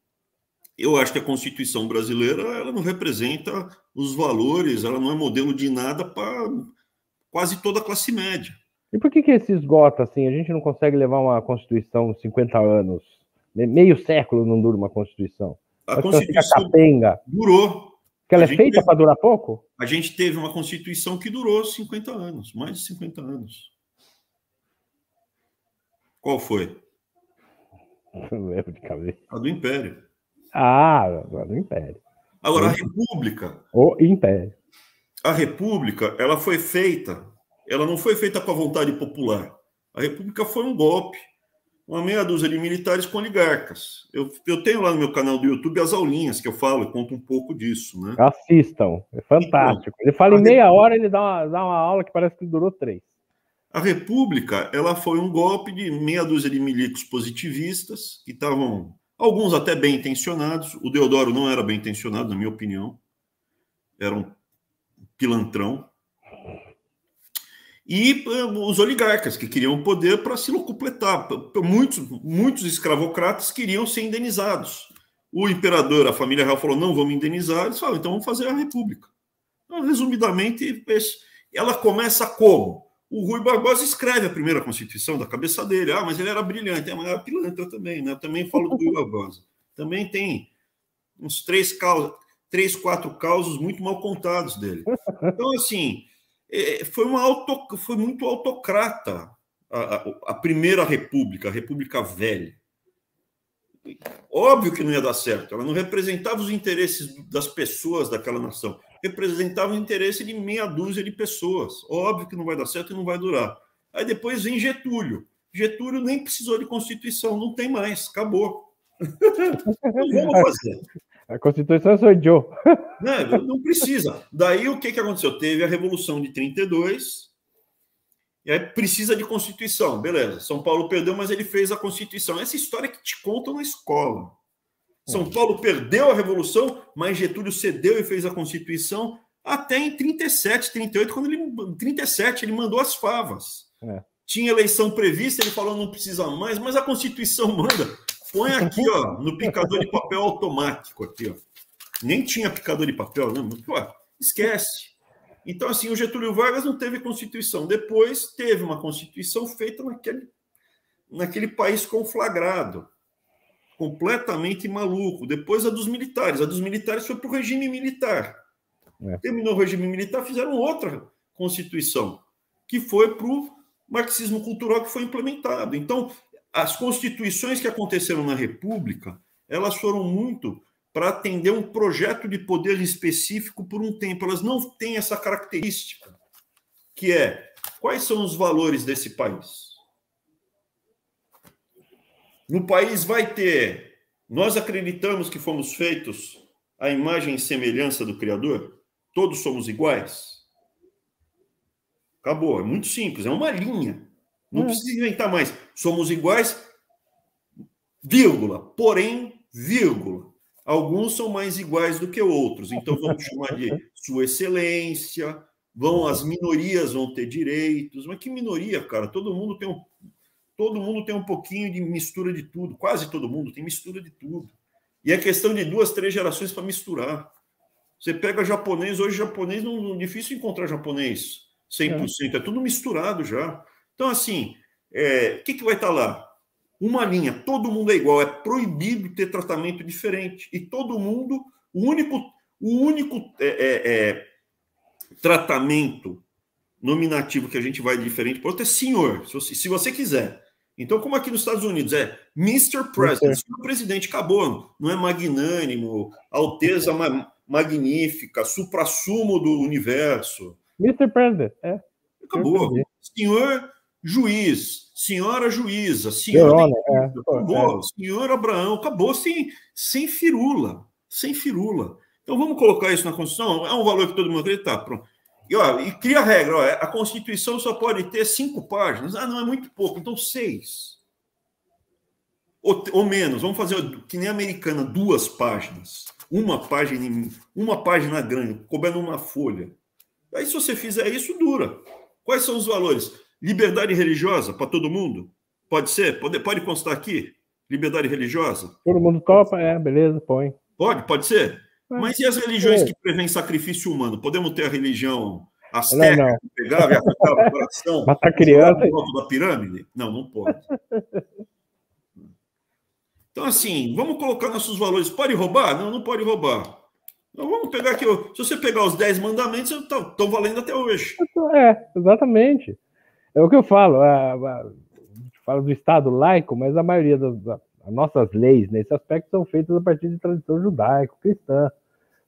eu acho que a Constituição brasileira, ela não representa os valores, ela não é modelo de nada para quase toda a classe média. E por que se esgota assim? A gente não consegue levar uma Constituição 50 anos, meio século não dura uma Constituição. A Constituição durou. Que ela é feita para durar pouco? A gente teve uma Constituição que durou 50 anos, mais de 50 anos. Qual foi? Não lembro de cabeça. A do Império. A do Império. Agora, a República... O Império. A República, ela foi feita... Ela não foi feita com a vontade popular. A República foi um golpe. Uma meia dúzia de militares com oligarcas. Eu tenho lá no meu canal do YouTube as aulinhas que eu falo e conto um pouco disso, né? Assistam, é fantástico. Ele fala em meia hora, ele dá uma aula que parece que durou 3. A República, ela foi um golpe de meia dúzia de milicos positivistas, que estavam, alguns até bem intencionados. O Deodoro não era bem intencionado, na minha opinião. Era um pilantrão. E os oligarcas, que queriam poder para se locupletar. Muitos escravocratas queriam ser indenizados. O imperador, a família real, falou, não vamos indenizar. Eles falaram, então vamos fazer a República. Então, resumidamente, ela começa como? O Rui Barbosa escreve a primeira Constituição da cabeça dele. Mas ele era brilhante. Mas era pilantra também, né? Eu também falo do Rui Barbosa. Também tem uns 3, 4 causos muito mal contados dele. Então, assim... Foi muito autocrata a primeira República, a República Velha. Óbvio que não ia dar certo. Ela não representava os interesses das pessoas daquela nação. Representava o interesse de meia dúzia de pessoas. Óbvio que não vai dar certo e não vai durar. Aí depois vem Getúlio. Getúlio nem precisou de Constituição. Não tem mais. Acabou. Não vamos fazer. A Constituição sou eu. Não precisa. Daí o que aconteceu? Teve a Revolução de 32, e aí precisa de Constituição. Beleza, São Paulo perdeu, mas ele fez a Constituição. Essa história que te contam na escola. São Paulo perdeu a Revolução, mas Getúlio cedeu e fez a Constituição até em 37, 38, quando ele 37 ele mandou as favas. Tinha eleição prevista, ele falou não precisa mais, mas a Constituição manda. Põe aqui, ó, no picador de papel automático aqui, ó. Nem tinha picador de papel, né? Pô, esquece. Então, assim, o Getúlio Vargas não teve Constituição. Depois teve uma Constituição feita naquele país conflagrado, completamente maluco. Depois a dos militares. A dos militares foi para o regime militar. Terminou o regime militar, fizeram outra Constituição, que foi para o marxismo cultural que foi implementado. Então, as constituições que aconteceram na República, elas foram muito para atender um projeto de poder específico por um tempo. Elas não têm essa característica, que é, quais são os valores desse país? No país vai ter, nós acreditamos que fomos feitos à imagem e semelhança do Criador? Todos somos iguais? Acabou, é muito simples, é uma linha. Não precisa inventar mais. Somos iguais, vírgula, porém, vírgula. Alguns são mais iguais do que outros, então vamos chamar de Sua Excelência, as minorias vão ter direitos, mas que minoria, cara? Todo mundo tem um pouquinho de mistura de tudo, quase todo mundo tem mistura de tudo. E é questão de 2, 3 gerações para misturar. Você pega japonês, hoje japonês não é difícil encontrar japonês 100%, é tudo misturado já. Então, assim, o que vai estar lá? Uma linha, todo mundo é igual, é proibido ter tratamento diferente. E todo mundo, o único tratamento nominativo que a gente vai diferente para outro é senhor, se você quiser. Então, como aqui nos Estados Unidos é Mr. President, senhor presidente, acabou. Não é magnânimo, alteza magnífica, suprassumo do universo. Mr. President, acabou. Senhor juiz, senhora juíza, senhora acabou, senhor Abraão, acabou sem firula, sem firula. Então vamos colocar isso na Constituição, é um valor que todo mundo acredita, pronto. E cria a regra, a Constituição só pode ter 5 páginas. Ah, não, é muito pouco, então 6. Ou menos, vamos fazer que nem a americana, 2 páginas. Uma página grande, cobrando uma folha. Aí se você fizer isso, dura. Quais são os valores? Liberdade religiosa para todo mundo? Pode ser? Pode constar aqui? Liberdade religiosa? Todo mundo topa? Beleza, põe. Pode ser? Mas e as religiões que prevêem sacrifício humano? Podemos ter a religião asteca, que pegava e arrancava o coração? Matar criança da pirâmide? Não pode. Então, assim, vamos colocar nossos valores. Pode roubar? Não pode roubar. Então, vamos pegar aqui. Se você pegar os 10 mandamentos, estão valendo até hoje. Exatamente. É o que eu falo. A gente fala do Estado laico, mas a maioria das nossas leis, nesse aspecto, são feitas a partir de tradição judaico-cristã.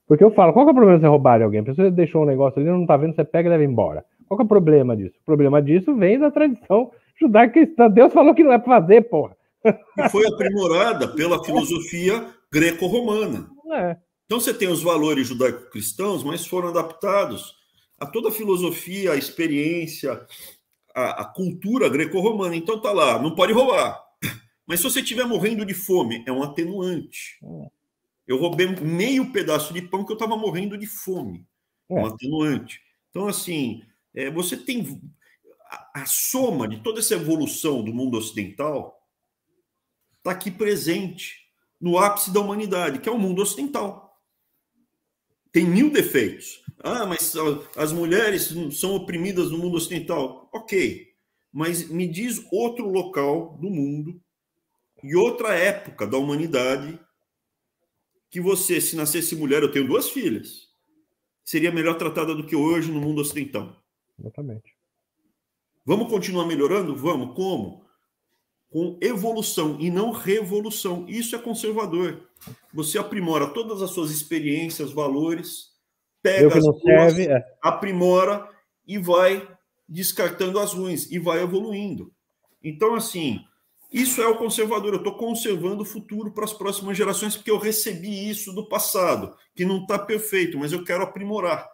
Porque eu falo, qual que é o problema de você roubar de alguém? A pessoa deixou um negócio ali, não está vendo, você pega e leva embora. Qual que é o problema disso? O problema disso vem da tradição judaico-cristã. Deus falou que não é para fazer, porra. E foi aprimorada pela filosofia greco-romana. Então você tem os valores judaico-cristãos, mas foram adaptados a toda a filosofia, a experiência, a cultura greco-romana. Então tá lá, não pode roubar. Mas se você estiver morrendo de fome, é um atenuante. Eu roubei meio pedaço de pão que eu estava morrendo de fome. É um atenuante. Então, assim, você tem a soma de toda essa evolução do mundo ocidental está aqui presente no ápice da humanidade, que é o mundo ocidental. Tem 1000 defeitos. Ah, mas as mulheres são oprimidas no mundo ocidental. Ok, mas me diz outro local do mundo e outra época da humanidade que você, se nascesse mulher, eu tenho 2 filhas, seria melhor tratada do que hoje no mundo ocidental. Exatamente. Vamos continuar melhorando? Vamos. Como? Com evolução e não revolução. Isso é conservador. Você aprimora todas as suas experiências, valores, pega as boas, aprimora e vai descartando as ruins e vai evoluindo. Então, assim, isso é o conservador. Eu estou conservando o futuro para as próximas gerações porque eu recebi isso do passado, que não está perfeito, mas eu quero aprimorar.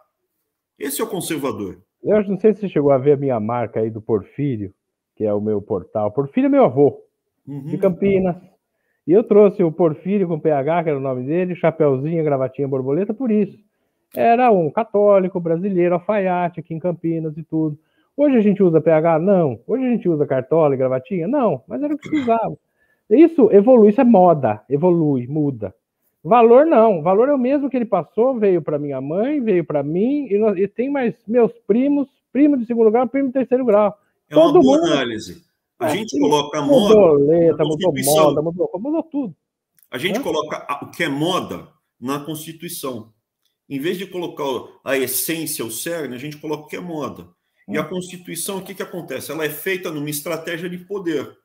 Esse é o conservador. Eu não sei se você chegou a ver a minha marca aí do Porfírio, que é o meu portal. Porfírio é meu avô, de Campinas. E eu trouxe o Porfírio com PH, que era o nome dele, chapeuzinho, gravatinha, borboleta, por isso. Era um católico brasileiro, alfaiate aqui em Campinas e tudo. Hoje a gente usa PH? Não. Hoje a gente usa cartola e gravatinha? Não. Mas era o que precisava. Isso evolui, isso é moda. Evolui, muda. Valor não. Valor é o mesmo que ele passou, veio para minha mãe, veio para mim, e tem mais meus primos, primo de 2º grau, primo de 3º grau. É uma boa análise. A gente coloca a moda. Mudou letra, mudou moda, mudou tudo. A gente coloca o que é moda na Constituição. Em vez de colocar a essência, o cerne, a gente coloca o que é moda. E a Constituição, o que acontece? Ela é feita numa estratégia de poder.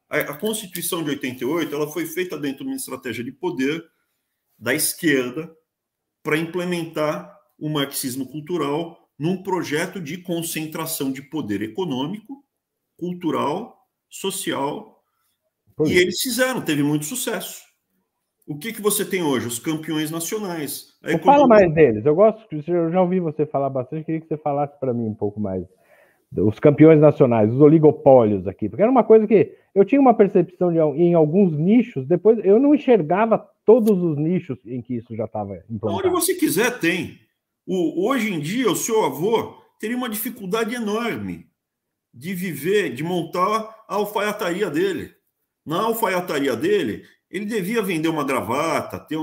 A Constituição de 88 ela foi feita dentro de uma estratégia de poder da esquerda para implementar o marxismo cultural num projeto de concentração de poder econômico, cultural, social. E eles fizeram, teve muito sucesso. O que você tem hoje? Os campeões nacionais. Fala mais deles. Eu já ouvi você falar bastante, queria que você falasse para mim um pouco mais. os campeões nacionais, os oligopólios aqui, porque era uma coisa que eu tinha uma percepção em alguns nichos, depois eu não enxergava todos os nichos em que isso já estava implantado. Onde você quiser tem. Hoje em dia, o seu avô teria uma dificuldade enorme de viver, de montar a alfaiataria dele. Na alfaiataria dele, ele devia vender uma gravata, ter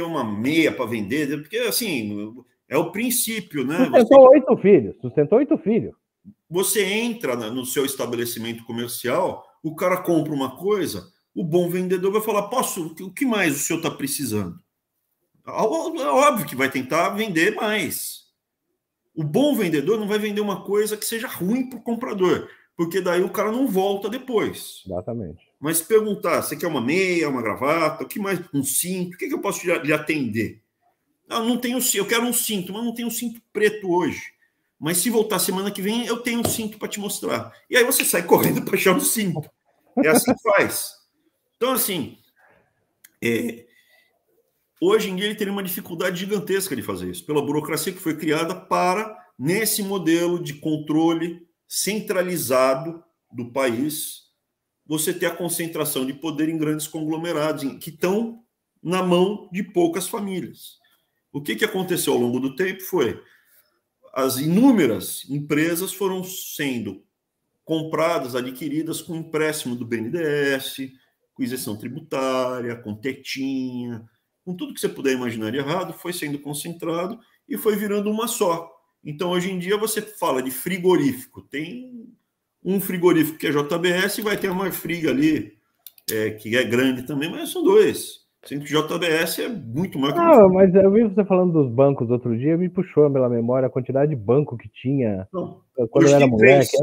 uma meia para vender, porque assim, é o princípio, né? Sustentou 8 filhos. Você entra no seu estabelecimento comercial, o cara compra uma coisa, o bom vendedor vai falar, o que mais o senhor está precisando? É óbvio que vai tentar vender mais. O bom vendedor não vai vender uma coisa que seja ruim para o comprador, porque daí o cara não volta depois. Exatamente. Mas se perguntar, você quer uma meia, uma gravata, o que mais? Um cinto, o que eu posso lhe atender? Não tenho, eu quero um cinto, mas não tenho um cinto preto hoje. Mas se voltar semana que vem, eu tenho um cinto para te mostrar. E aí você sai correndo para achar um cinto. É assim que faz. Então, assim, hoje em dia ele teria uma dificuldade gigantesca de fazer isso, pela burocracia que foi criada para, nesse modelo de controle centralizado do país, você ter a concentração de poder em grandes conglomerados, que estão na mão de poucas famílias. O que aconteceu ao longo do tempo foi as inúmeras empresas foram sendo compradas, adquiridas com empréstimo do BNDES, com isenção tributária, com tetinha, com tudo que você puder imaginar de errado, foi sendo concentrado e foi virando uma só. Então, hoje em dia, você fala de frigorífico. Tem um frigorífico que é JBS e vai ter a Marfrig ali, que é grande também, mas são dois. Sendo que JBS é muito mais... Mas eu vi você falando dos bancos outro dia, me puxou pela memória a quantidade de banco que tinha quando eu era moleque.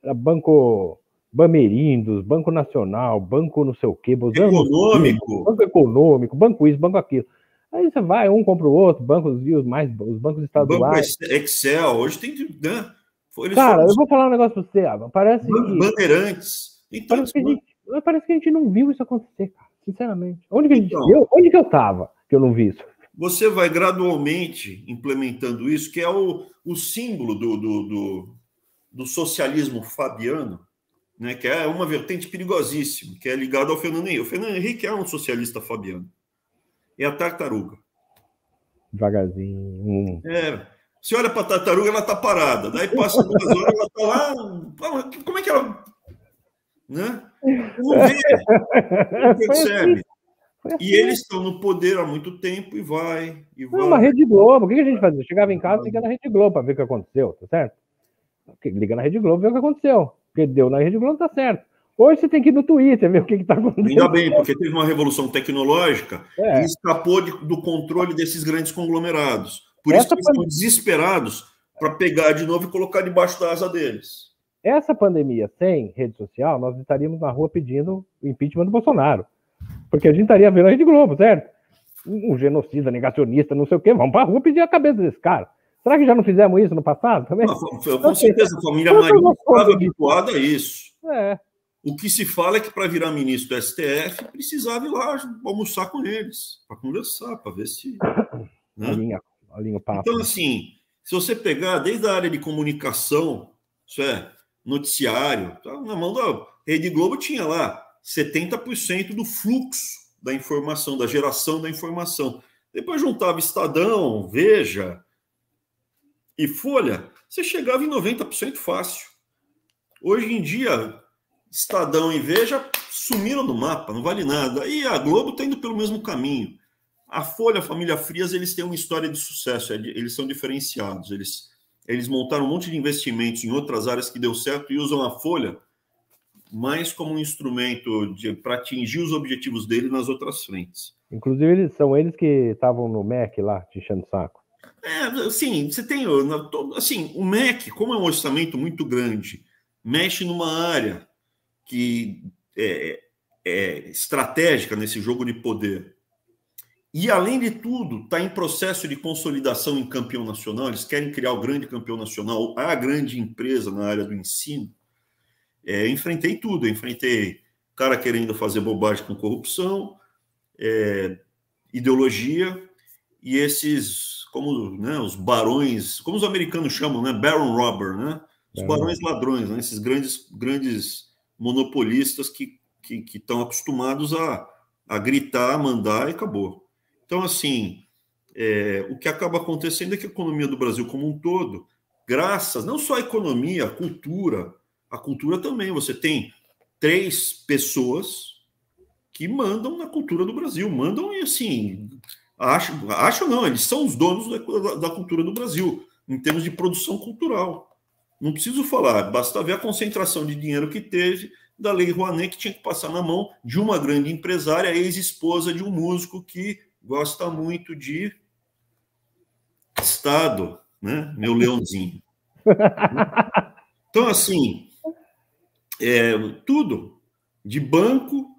Era banco Bamerindos, Banco Nacional, Banco não sei o quê, Banco Econômico, Banco isso, Banco aquilo. Aí você vai, um compra o outro, os bancos estaduais. Banco Excel, hoje tem... Né? Cara, eu vou falar um negócio pra você, parece Bandeirantes. Parece que a gente não viu isso acontecer, cara. Sinceramente. Onde que eu tava que eu não vi isso? Você vai gradualmente implementando isso, que é o símbolo do socialismo fabiano, né, que é uma vertente perigosíssima, que é ligada ao Fernando Henrique. O Fernando Henrique é um socialista fabiano. É a tartaruga. Devagarzinho. Você olha para a tartaruga, ela está parada. Daí passa 2 horas, ela está lá. Como é que ela... Né? Não vê, não percebe. E eles estão no poder há muito tempo e vai. Não, uma Rede Globo. O que a gente fazia? Chegava em casa e ligava na Rede Globo para ver o que aconteceu, tá certo? Liga na Rede Globo e vê o que aconteceu. Porque deu na Rede Globo, tá certo. Hoje você tem que ir no Twitter ver o que está acontecendo. Ainda bem, porque teve uma revolução tecnológica e escapou do controle desses grandes conglomerados. Por isso que eles estão desesperados para pegar de novo e colocar debaixo da asa deles. Essa pandemia sem rede social, nós estaríamos na rua pedindo o impeachment do Bolsonaro. Porque a gente estaria vendo a Rede Globo, certo? Um genocida, negacionista, não sei o quê. Vamos para a rua pedir a cabeça desse cara. Será que já não fizemos isso no passado também? Com certeza, a família Marinho estava habituada a isso. O que se fala é que para virar ministro do STF, precisava ir lá almoçar com eles, para conversar, para ver se... Né? Olhinho papo. Então, assim, se você pegar desde a área de comunicação, isso é, noticiário, tá, na mão da Rede Globo tinha lá 70% do fluxo da informação, da geração da informação. Depois juntava Estadão, Veja e Folha, você chegava em 90% fácil. Hoje em dia, Estadão e Veja sumiram do mapa, não vale nada. E a Globo está indo pelo mesmo caminho. A Folha, a família Frias, eles têm uma história de sucesso, eles são diferenciados. Eles montaram um monte de investimentos em outras áreas que deu certo e usam a Folha mais como um instrumento para atingir os objetivos dele nas outras frentes. Inclusive, são eles que estavam no MEC lá, te enchendo o saco. Assim, você tem... Assim, o MEC, como é um orçamento muito grande, mexe numa área que é estratégica nesse jogo de poder. E, além de tudo, está em processo de consolidação em campeão nacional. Eles querem criar o grande campeão nacional, a grande empresa na área do ensino. Enfrentei tudo. Enfrentei cara querendo fazer bobagem com corrupção, ideologia, e esses, como, né, os barões, como os americanos chamam, né, Baron Robber, né? Os barões ladrões, né? Esses grandes monopolistas que estão acostumados a gritar, mandar e acabou. Então, assim, o que acaba acontecendo é que a economia do Brasil como um todo, graças, não só à economia, a cultura também, você tem 3 pessoas que mandam na cultura do Brasil, mandam e assim, acham não, eles são os donos da cultura do Brasil, em termos de produção cultural. Não preciso falar, basta ver a concentração de dinheiro que teve da Lei Rouanet, que tinha que passar na mão de uma grande empresária, ex-esposa de um músico que gosta muito de Estado, né? Meu leãozinho. Então, assim, tudo de banco,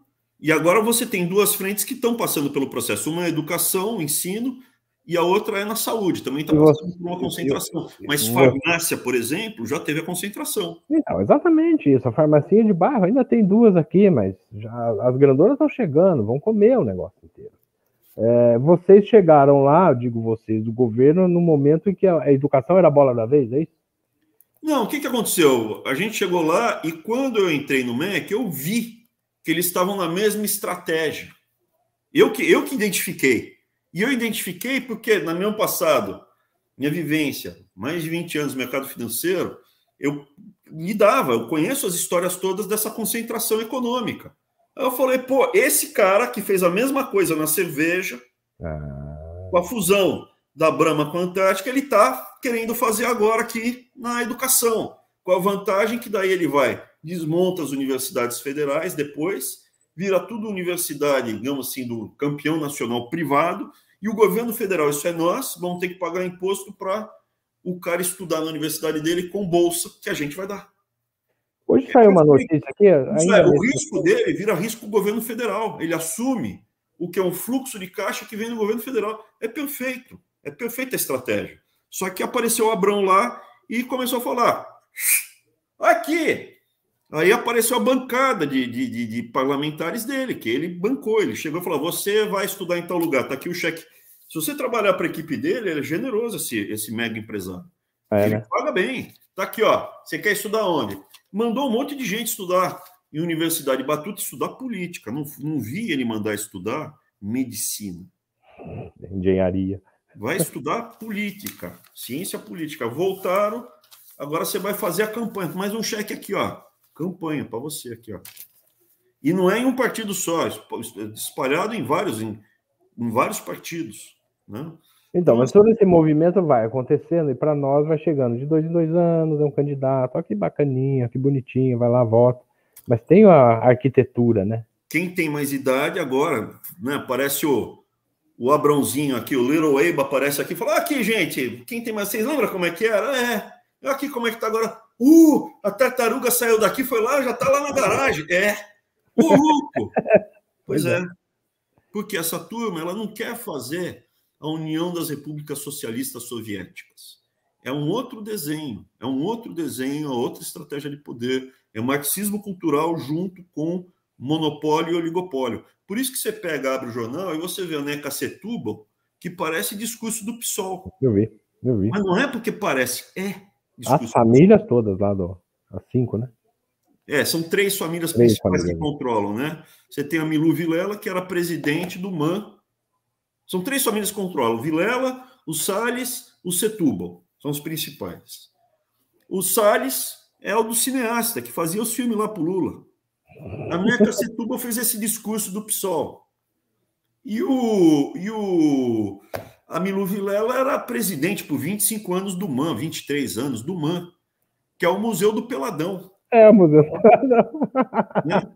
e agora você tem 2 frentes que estão passando pelo processo. Uma é educação, ensino, e a outra é na saúde, também está passando por uma concentração. Mas farmácia, por exemplo, já teve a concentração. Então, exatamente isso. A farmacia de bairro ainda tem 2 aqui, mas já, as grandonas estão chegando, vão comer o negócio inteiro. Vocês chegaram lá, digo vocês, do governo, no momento em que a educação era a bola da vez, é isso? Não, o que aconteceu? A gente chegou lá e quando eu entrei no MEC, eu vi que eles estavam na mesma estratégia. Eu que identifiquei. E eu identifiquei porque, no meu passado, minha vivência, mais de 20 anos no mercado financeiro, eu conheço as histórias todas dessa concentração econômica. Aí eu falei, pô, esse cara que fez a mesma coisa na cerveja, com a fusão da Brahma com a Antártica, ele está querendo fazer agora aqui na educação, com a vantagem que daí ele desmonta as universidades federais depois, vira tudo universidade, digamos assim, do campeão nacional privado, e o governo federal, isso é nós, vamos ter que pagar imposto para o cara estudar na universidade dele com bolsa que a gente vai dar. Hoje saiu uma notícia aqui. O risco dele vira risco do governo federal. Ele assume o que é um fluxo de caixa que vem do governo federal. É perfeito. É perfeita a estratégia. Só que apareceu o Abrão lá e começou a falar: aqui! Aí apareceu a bancada de parlamentares dele, que ele bancou. Ele chegou e falou: você vai estudar em tal lugar, está aqui o cheque. Se você trabalhar para a equipe dele, ele é generoso, esse mega empresário. Ele paga bem. Está aqui, ó. Você quer estudar onde? Mandou um monte de gente estudar em Universidade de Batuta, estudar política. Não vi ele mandar estudar medicina. Engenharia. Vai estudar política, ciência política. Voltaram, agora você vai fazer a campanha. Mais um cheque aqui, ó. Campanha para você aqui, ó. E não é em um partido só, espalhado em vários partidos, né? Então, mas todo esse movimento vai acontecendo e para nós vai chegando de 2 em 2 anos, é um candidato, ó, que bacaninha, que bonitinho, vai lá, vota. Mas tem a arquitetura, né? Quem tem mais idade agora, né? Aparece o Abrãozinho aqui, o Little Abe aparece aqui e fala: aqui, gente, quem tem mais... Vocês lembram como é que era? Aqui como é que tá agora. A tartaruga saiu daqui, foi lá, já tá lá na garagem. Louco! Pois é. Porque essa turma, ela não quer fazer a União das Repúblicas Socialistas Soviéticas. É um outro desenho, outra estratégia de poder. É marxismo cultural junto com monopólio e oligopólio. Por isso que você abre o jornal e você vê a Neca Setúbal, que parece discurso do PSOL. Eu vi. Mas não é porque parece, as famílias todas lá as 5, né? São 3 famílias principais que controlam, né? Você tem a Milu Vilela, que era presidente do MAN. São 3 famílias que controlam: Vilela, o Salles, o Setúbal. São os principais. O Salles é o do cineasta, que fazia os filmes lá pro Lula. A Neca Setúbal fez esse discurso do PSOL. A Milu Vilela era presidente por 25 anos do MAN, 23 anos do MAN, que é o Museu do Peladão. O Museu do Peladão. Né?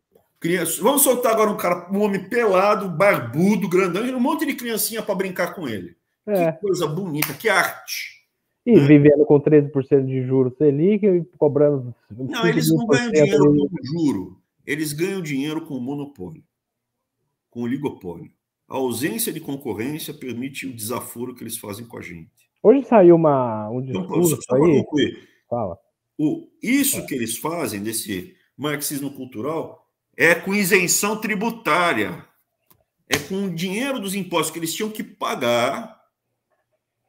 Vamos soltar agora um homem pelado, barbudo, grandão, um monte de criancinha para brincar com ele. Que coisa bonita, que arte. E vivendo com 13% de juros Selic e cobrando... Não, eles não ganham dinheiro com o juro. Eles ganham dinheiro com o monopólio, com o oligopólio. A ausência de concorrência permite o desaforo que eles fazem com a gente. Hoje saiu um discurso só para aí... concluir. Fala. Isso que eles fazem, desse marxismo cultural, é com isenção tributária. É com o dinheiro dos impostos que eles tinham que pagar,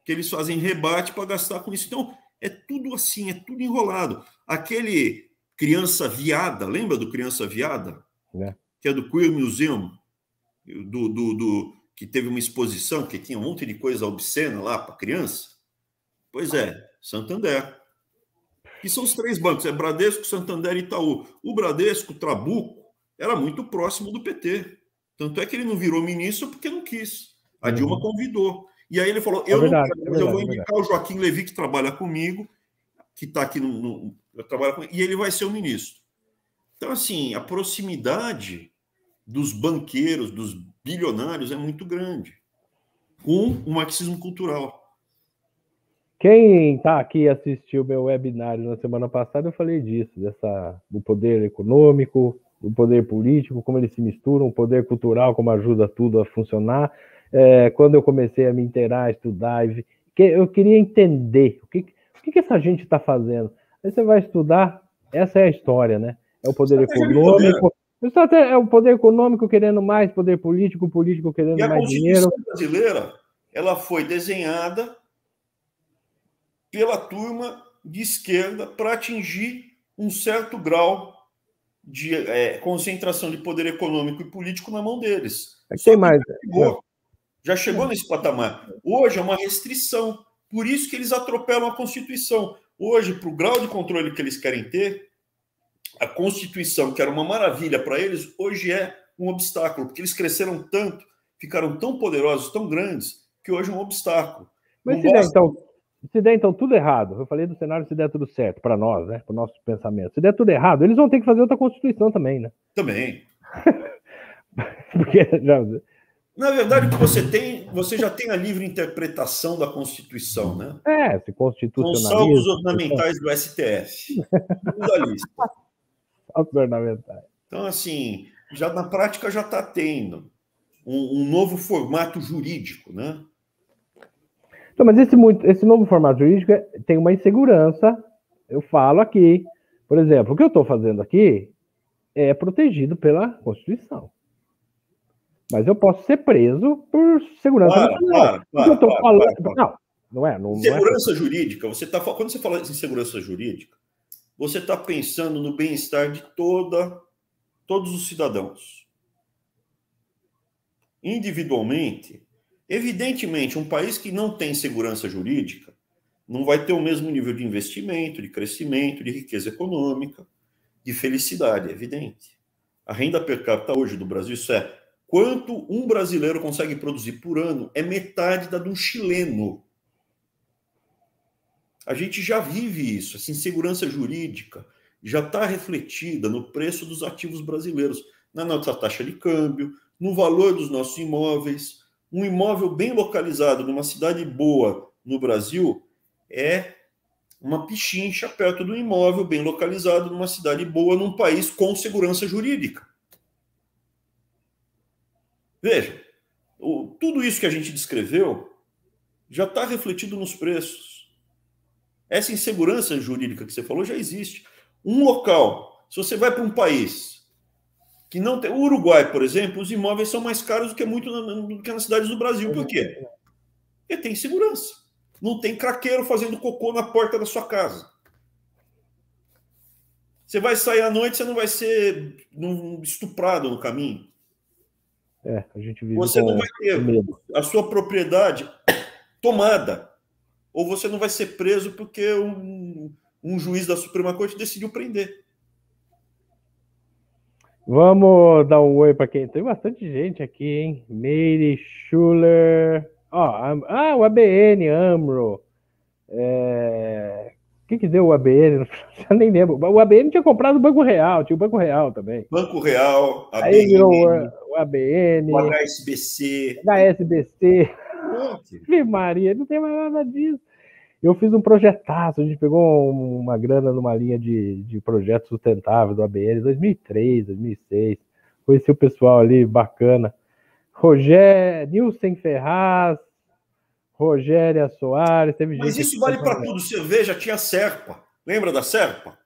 que eles fazem rebate para gastar com isso. Então, É tudo assim, é tudo enrolado. Aquele Criança Viada, lembra do Criança Viada? É. Que é do Queer Museum, que teve uma exposição que tinha um monte de coisa obscena lá para criança. Pois é, Santander. Que são os 3 bancos, é Bradesco, Santander e Itaú. O Bradesco, Trabuco, era muito próximo do PT. Tanto é que ele não virou ministro porque não quis. A Dilma convidou. E aí ele falou, eu não quero, mas eu vou indicar o Joaquim Levy, que trabalha comigo, que está aqui trabalha comigo, e ele vai ser o ministro. Então, assim, a proximidade dos banqueiros, dos bilionários é muito grande, com o marxismo cultural. Quem está aqui assistiu meu webinário na semana passada, eu falei disso, do poder econômico, do poder político, como eles se misturam, o poder cultural, como ajuda tudo a funcionar. Quando eu comecei a me inteirar, a estudar, eu queria entender o que essa gente está fazendo. Aí você vai estudar, essa é a história, né? É o poder econômico. É o poder econômico querendo mais, poder político, político querendo mais dinheiro. E a Constituição brasileira, ela foi desenhada pela turma de esquerda para atingir um certo grau de concentração de poder econômico e político na mão deles. Tem mais. Já chegou nesse patamar. Hoje é uma restrição. Por isso que eles atropelam a Constituição. Hoje, para o grau de controle que eles querem ter, a Constituição, que era uma maravilha para eles, hoje é um obstáculo, porque eles cresceram tanto, ficaram tão poderosos, tão grandes, que hoje é um obstáculo. Mas se der, então, tudo errado, eu falei do cenário se der tudo certo, para nós, né, para o nosso pensamento, se der tudo errado, eles vão ter que fazer outra Constituição também, né? Também. Porque na verdade, o que você já tem a livre interpretação da Constituição, né? Se constitucionaliza. São salvos ornamentais do STF. Tudo ali. Salvos ornamentais. Então, assim, já na prática já está tendo um novo formato jurídico, né? Então, mas esse novo formato jurídico tem uma insegurança. Eu falo aqui, por exemplo, o que eu estou fazendo aqui é protegido pela Constituição. Mas eu posso ser preso por segurança nacional. Não é. Segurança jurídica, quando você fala em segurança jurídica, você está pensando no bem-estar de todos os cidadãos. Individualmente, evidentemente, um país que não tem segurança jurídica não vai ter o mesmo nível de investimento, de crescimento, de riqueza econômica, de felicidade, é evidente. A renda per capita hoje do Brasil, isso é quanto um brasileiro consegue produzir por ano, é metade da de um chileno. A gente já vive isso, essa insegurança jurídica já está refletida no preço dos ativos brasileiros, na nossa taxa de câmbio, no valor dos nossos imóveis. Um imóvel bem localizado numa cidade boa no Brasil é uma pichincha perto do imóvel bem localizado numa cidade boa num país com segurança jurídica. Veja, tudo isso que a gente descreveu já está refletido nos preços. Essa insegurança jurídica que você falou já existe. Um local, se você vai para um país que não tem... O Uruguai, por exemplo, os imóveis são mais caros do que nas cidades do Brasil. Por quê? Porque tem segurança. Não tem craqueiro fazendo cocô na porta da sua casa. Você vai sair à noite, você não vai ser estuprado no caminho. A gente vive você não vai ter a sua propriedade tomada. Ou você não vai ser preso porque um juiz da Suprema Corte decidiu prender. Vamos dar um oi para quem... Tem bastante gente aqui, hein? Meire Schuller. O ABN, AMRO. O que deu o ABN? Eu nem lembro. O ABN tinha comprado o Banco Real. Tinha o Banco Real também. Banco Real, ABN. Aí virou o ABN. O HSBC. HSBC. Maria, não tem mais nada disso. Eu fiz um projetaço, a gente pegou uma grana numa linha de projeto sustentável do ABN, 2003, 2006. Conheci o pessoal ali, bacana. Nilson Ferraz, Rogéria Soares, teve gente... Mas isso vale para tudo. Cerveja tinha Serpa. Lembra da Serpa?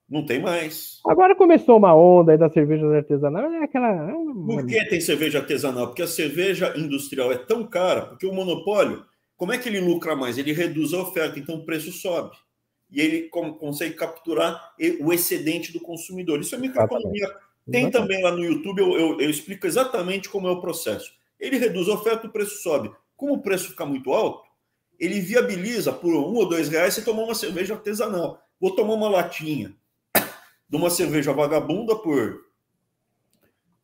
Não tem mais. Agora começou uma onda aí das cervejas artesanais. Por que tem cerveja artesanal? Porque a cerveja industrial é tão cara, porque o monopólio como é que ele lucra mais? Ele reduz a oferta, então o preço sobe. E ele consegue capturar o excedente do consumidor. Isso é microeconomia. Tem também lá no YouTube, eu explico exatamente como é o processo. Ele reduz a oferta, o preço sobe. Como o preço fica muito alto, ele viabiliza por R$1 ou R$2 você tomar uma cerveja artesanal. Vou tomar uma latinha de uma cerveja vagabunda por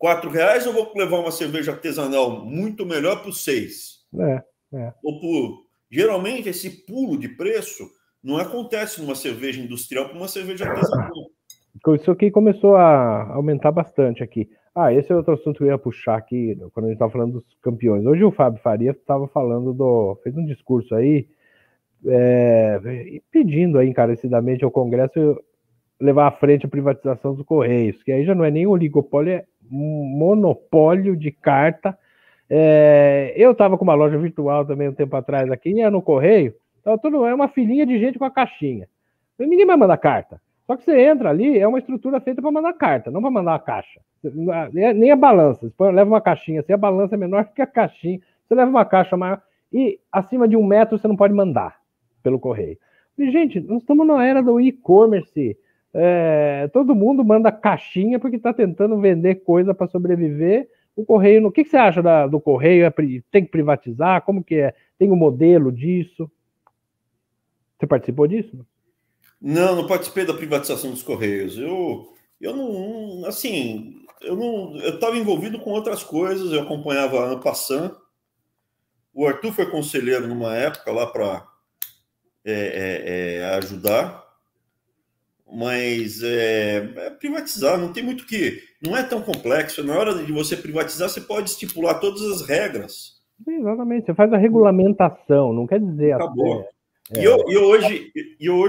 R$4, ou vou levar uma cerveja artesanal muito melhor por R$6? Ou por... Geralmente, esse pulo de preço não acontece numa cerveja industrial para uma cerveja artesanal. Isso aqui começou a aumentar bastante aqui. Esse é outro assunto que eu ia puxar aqui, quando a gente estava falando dos campeões. Hoje o Fábio Faria estava falando fez um discurso aí, pedindo aí encarecidamente ao Congresso levar à frente a privatização dos Correios, que aí já não é nem oligopólio, é um monopólio de carta. Eu estava com uma loja virtual também um tempo atrás aqui, ia no Correio, então é uma filinha de gente com a caixinha. Ninguém vai mandar carta. Só que você entra ali, é uma estrutura feita para mandar carta, não para mandar a caixa. Nem a balança. Você leva uma caixinha, se a balança é menor que a caixinha, você leva uma caixa maior e acima de 1 metro você não pode mandar pelo correio. E, gente, nós estamos na era do e-commerce. Todo mundo manda caixinha porque está tentando vender coisa para sobreviver. O correio, o que você acha do correio? Tem que privatizar? Como que é? Tem um modelo disso? Você participou disso? Não participei da privatização dos Correios. Eu estava envolvido com outras coisas, eu acompanhava ano passando. O Arthur foi conselheiro numa época lá para ajudar, mas privatizar não tem muito que... Não é tão complexo. Na hora de você privatizar, você pode estipular todas as regras. Exatamente, você faz a regulamentação, não quer dizer... Acabou. E eu hoje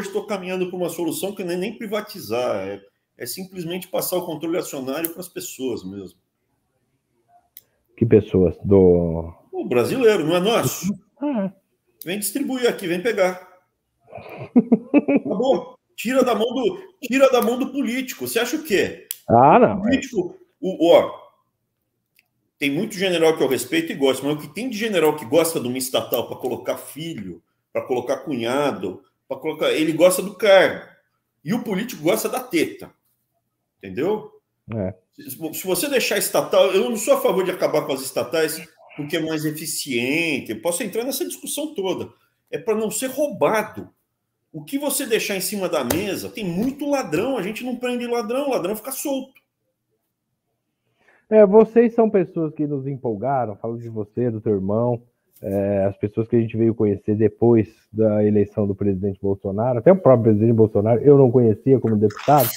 estou caminhando para uma solução que não é nem privatizar, é simplesmente passar o controle acionário para as pessoas mesmo. Que pessoas? O brasileiro, não é nosso? Vem distribuir aqui, vem pegar. Acabou. Tira da mão do político. Você acha o quê? Não. O político, tem muito general que eu respeito e gosto, mas o que tem de general que gosta de uma estatal para colocar filho, para colocar cunhado, ele gosta do cargo. E o político gosta da teta. Entendeu? Se você deixar estatal... Eu não sou a favor de acabar com as estatais porque é mais eficiente. Eu posso entrar nessa discussão toda. É para não ser roubado. O que você deixar em cima da mesa, tem muito ladrão. A gente não prende ladrão, o ladrão fica solto. Vocês são pessoas que nos empolgaram, falo de você, do teu irmão, as pessoas que a gente veio conhecer depois da eleição do presidente Bolsonaro, até o próprio presidente Bolsonaro, eu não conhecia como deputado.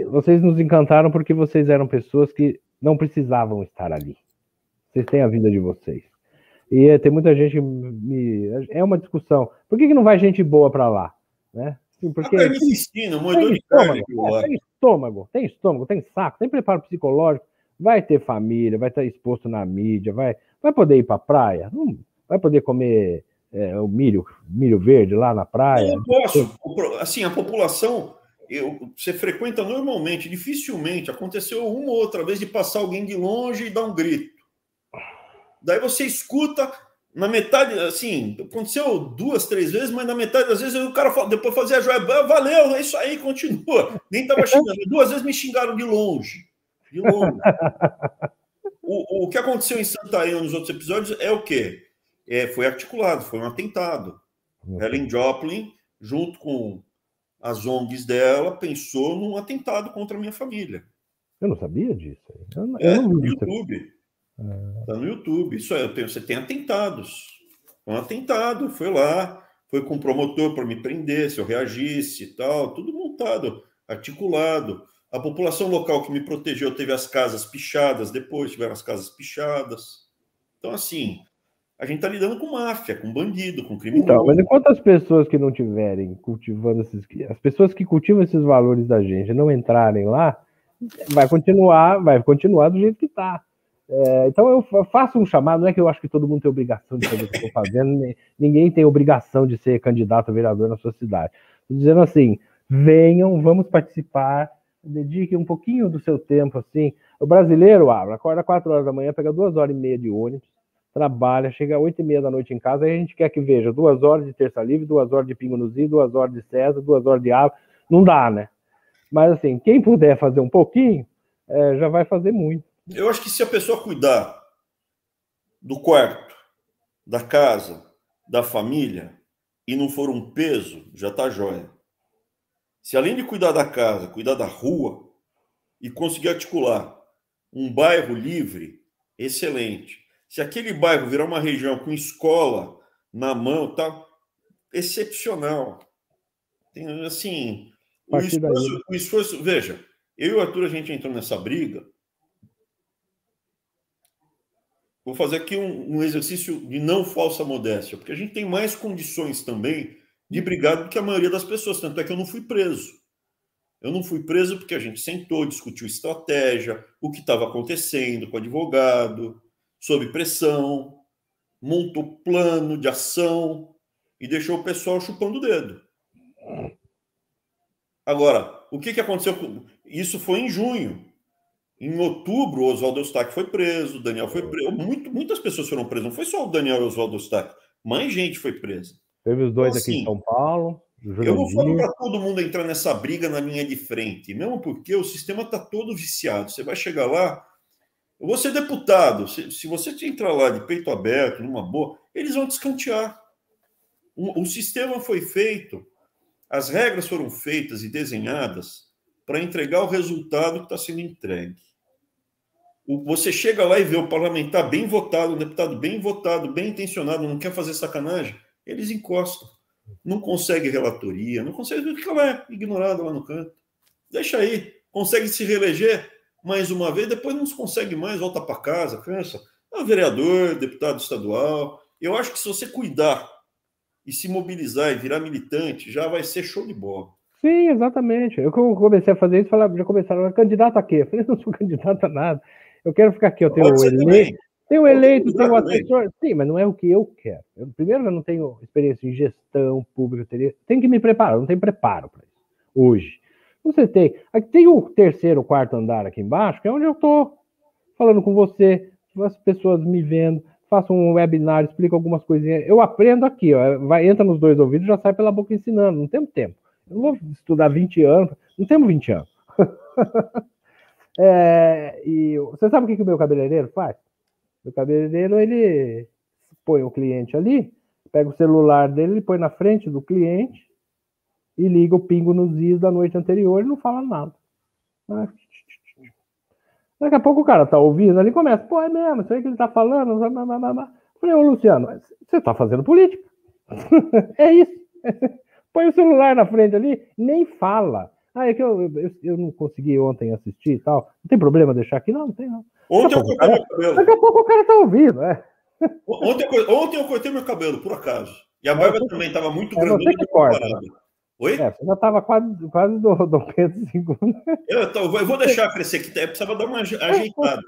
Vocês nos encantaram porque vocês eram pessoas que não precisavam estar ali. Vocês têm a vida de vocês. E tem muita gente é uma discussão. Por que não vai gente boa para lá? Né? Sim, porque tem estômago, tem saco, tem preparo psicológico, vai ter família, vai estar exposto na mídia, vai poder ir para a praia, não vai poder comer o milho verde lá na praia. Eu posso. Assim, a população... Você frequenta normalmente, dificilmente aconteceu uma ou outra vez de passar alguém de longe e dar um grito. Daí você escuta, na metade, assim, aconteceu 2, 3 vezes, mas na metade das vezes o cara depois fazia a joia, valeu, é isso aí, continua. Nem estava xingando. 2 vezes me xingaram de longe. De longe. O que aconteceu em Santarém nos outros episódios é o quê? Foi articulado, foi um atentado. Helen Joplin, junto com as ONGs dela, pensou num atentado contra a minha família. Eu não sabia disso. Eu não no YouTube. Está no YouTube. Isso você tem atentados. Um atentado, foi lá, foi com o promotor para me prender, se eu reagisse e tal, tudo montado, articulado. A população local que me protegeu teve as casas pichadas, depois tiveram as casas pichadas. Então, assim... A gente está lidando com máfia, com bandido, com criminoso. Então, mas enquanto as pessoas que não tiverem cultivando as pessoas que cultivam esses valores da gente não entrarem lá, vai continuar do jeito que está. Então eu faço um chamado, não é que eu acho que todo mundo tem obrigação de fazer o que eu estou fazendo, ninguém tem obrigação de ser candidato a vereador na sua cidade. Estou dizendo assim, venham, vamos participar, dediquem um pouquinho do seu tempo, assim. O brasileiro, acorda 4 horas da manhã, pega 2 horas e meia de ônibus, trabalha, chega às 8h30 da noite em casa, aí a gente quer que veja 2 horas de Terça Livre, 2 horas de Pingo no Zi, 2 horas de César, 2 horas de Ava. Não dá, né? Mas assim, quem puder fazer um pouquinho, já vai fazer muito. Eu acho que se a pessoa cuidar do quarto, da casa, da família, e não for um peso, já está jóia. Se além de cuidar da casa, cuidar da rua e conseguir articular um bairro livre, excelente. Se aquele bairro virar uma região com escola na mão, tá excepcional. Tem, assim, o esforço, veja, eu e o Arthur, a gente entrou nessa briga. Vou fazer aqui um exercício de não falsa modéstia, porque a gente tem mais condições também de brigar do que a maioria das pessoas, tanto é que eu não fui preso. Eu não fui preso porque a gente sentou, discutiu estratégia, o que estava acontecendo com o advogado, sob pressão, montou plano de ação e deixou o pessoal chupando o dedo. Agora, o que aconteceu? Isso foi em junho. Em outubro, o Oswaldo Eustáquio foi preso, o Daniel foi preso. Muitas pessoas foram presas. Não foi só o Daniel e o Oswaldo Eustáquio. Mais gente foi presa. Teve os dois então, aqui em São Paulo. Eu não falo para todo mundo entrar nessa briga na linha de frente, mesmo porque o sistema está todo viciado. Você vai chegar lá, eu vou ser deputado. Se você entrar lá de peito aberto, numa boa, eles vão te escantear. O sistema foi feito, as regras foram feitas e desenhadas para entregar o resultado que está sendo entregue. Você chega lá e vê o parlamentar bem votado, um deputado bem votado, bem intencionado, não quer fazer sacanagem, eles encostam. Não consegue relatoria, não consegue, fica lá ignorado lá no canto. Deixa aí, consegue se reeleger mais uma vez, depois não se consegue mais, volta para casa, cansa. É vereador, deputado estadual. Eu acho que se você cuidar e se mobilizar e virar militante, já vai ser show de bola. Sim, exatamente. Eu comecei a fazer isso, já começaram, candidato a quê? Eu falei, não sou candidato a nada. Eu quero ficar aqui, eu tenho o eleito. Tenho eleito, tenho assessor. Sim, mas não é o que eu quero. Primeiro, eu não tenho experiência em gestão pública. Tenho que me preparar, eu não tenho preparo para isso. Hoje. Você tem. Aqui tem o terceiro, quarto andar aqui embaixo, que é onde eu estou falando com você, as pessoas me vendo, faço um webinar, explico algumas coisinhas. Eu aprendo aqui, ó, entra nos 2 ouvidos, já sai pela boca ensinando. Não temos tempo. Eu não vou estudar 20 anos, não temos 20 anos. E você sabe o que o meu cabeleireiro faz? O cabeleireiro, ele põe o cliente ali, pega o celular dele, ele põe na frente do cliente e liga o Pingo nos Is da noite anterior e não fala nada. Daqui a pouco o cara tá ouvindo ali e começa, pô, é mesmo, isso aí que ele tá falando. Falei, ô Luciano, você tá fazendo política. É isso. Põe o celular na frente ali, nem fala. É que eu não consegui ontem assistir e tal. Não tem problema deixar aqui? Não tem não. Ontem eu cortei meu cabelo. Daqui a pouco o cara tá ouvindo, Ontem eu cortei meu cabelo, por acaso. E a barba também estava muito grande. Você que corta. Oi? Você já estava quase do Pedro II. Eu vou deixar crescer aqui, precisava dar uma ajeitada.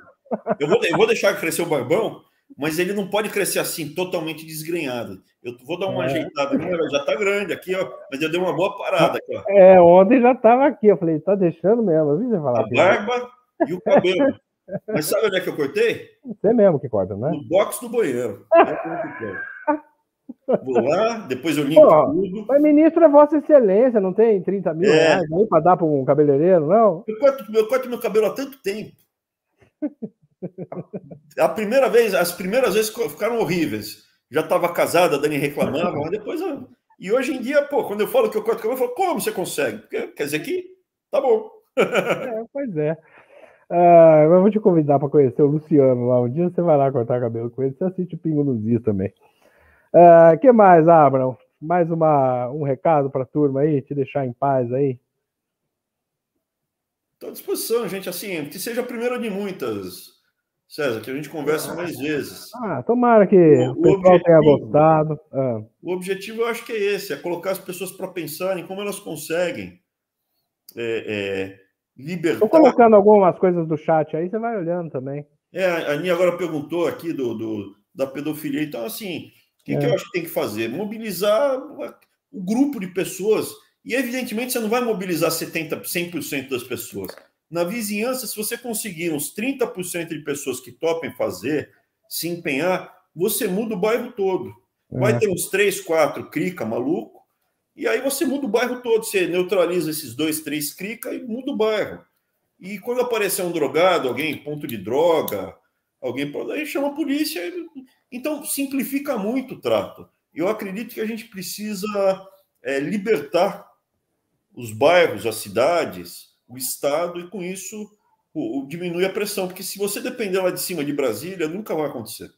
Eu vou deixar crescer o barbão, mas ele não pode crescer assim, totalmente desgrenhado. Eu vou dar uma ajeitada aqui, já está grande aqui, ó, mas eu dei uma boa parada aqui, ó. Ontem já estava aqui, eu falei, tá deixando mesmo, eu vi você falar. A barba e o cabelo. Mas sabe onde é que eu cortei? Você mesmo que corta, né? No box do banheiro. Vou lá, depois eu limpo tudo. Mas ministro é Vossa Excelência, não tem 30 mil reais aí para dar para um cabeleireiro, não? Eu corto meu cabelo há tanto tempo. As primeiras vezes ficaram horríveis. Já estava casada, a Dani reclamava, mas depois. E hoje em dia, pô, quando eu falo que eu corto o cabelo, eu falo, como você consegue? Porque, quer dizer que tá bom. Pois é. Eu vou te convidar para conhecer o Luciano lá. Um dia você vai lá cortar cabelo com ele, você assiste o Pingo nos Is também. Que mais, Abraham? Mais um recado para a turma aí, te deixar em paz aí? Estou à disposição, gente. Assim, que seja a primeira de muitas, César, que a gente converse mais vezes. Tomara que o pessoal tenha gostado. O objetivo, eu acho que é esse, é colocar as pessoas para pensarem como elas conseguem libertar. Estou colocando algumas coisas do chat aí, você vai olhando também. A Aninha agora perguntou aqui da pedofilia. Então, assim, o que eu acho que tem que fazer? Mobilizar o grupo de pessoas. E, evidentemente, você não vai mobilizar 100% das pessoas. Na vizinhança, se você conseguir uns 30% de pessoas que topem fazer, se empenhar, você muda o bairro todo. Vai ter uns 3, 4 crica maluco, e aí você muda o bairro todo. Você neutraliza esses 2, 3 crica e muda o bairro. E quando aparecer um drogado, alguém em ponto de droga, alguém aí chama a polícia. Então, simplifica muito o trato. Eu acredito que a gente precisa libertar os bairros, as cidades, o Estado, e com isso diminui a pressão. Porque se você depender lá de cima de Brasília, nunca vai acontecer.